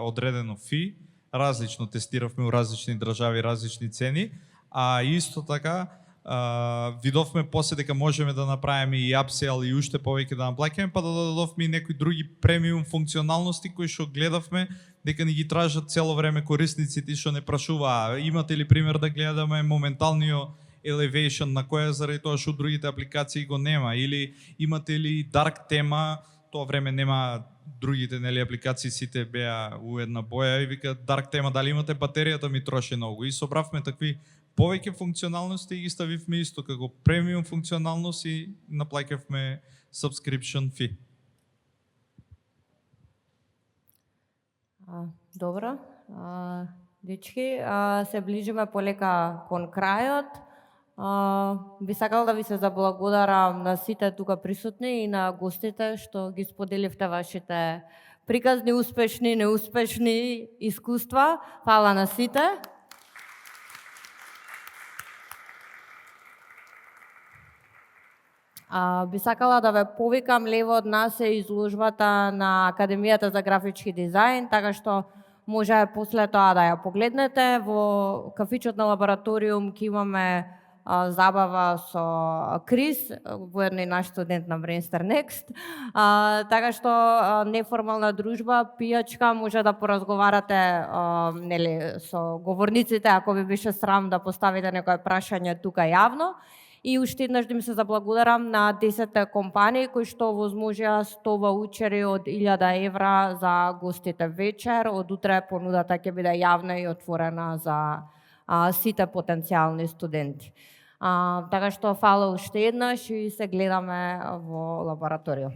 одредено фи, различно тестиравме у различни држави, различни цени, а исто така видовме после дека можеме да направиме и апсел и уште повеќе да наплаќаме, па да додадовме и некои други премиум функционалности кои што гледавме дека ни ги тражат цело време корисниците што не прашуваа имате ли пример да гледаме моменталниот elevation на која заради тоа што другите апликации го нема, или имате ли dark тема, тоа време нема другите апликации сите беа у една боја и вика dark тема дали имате батеријата ми троши многу и собравме такви повеќе функционалности и ги ставивме исто како премиум функционалност и наплаќавме subscription fee. Добро. Дечки, се ближиме полека кон крајот. Би сакал да ви се заблагодарам на сите тука присутни и на гостите што ги споделивте вашите приказни, успешни, неуспешни искуства. Фала на сите. Би сакала да ве повикам, лево од нас е изложбата на Академијата за графички дизајн, така што може после тоа да ја погледнете. Во кафичот на лабораториум ќе имаме забава со Крис, воедно и наш студент на Brainster Next. Така што неформална дружба, пијачка, може да поразговарате со говорниците, ако ви беше срам да поставите некое прашање тука јавно. И уште еднаш да ми се заблагодарам на 10 компании кои што возможија 100 ваучери од 1000 евра за гостите вечер. Од утре понудата ќе биде јавна и отворена за сите потенцијални студенти. Така што фала уште еднаш и се гледаме во лабораторија.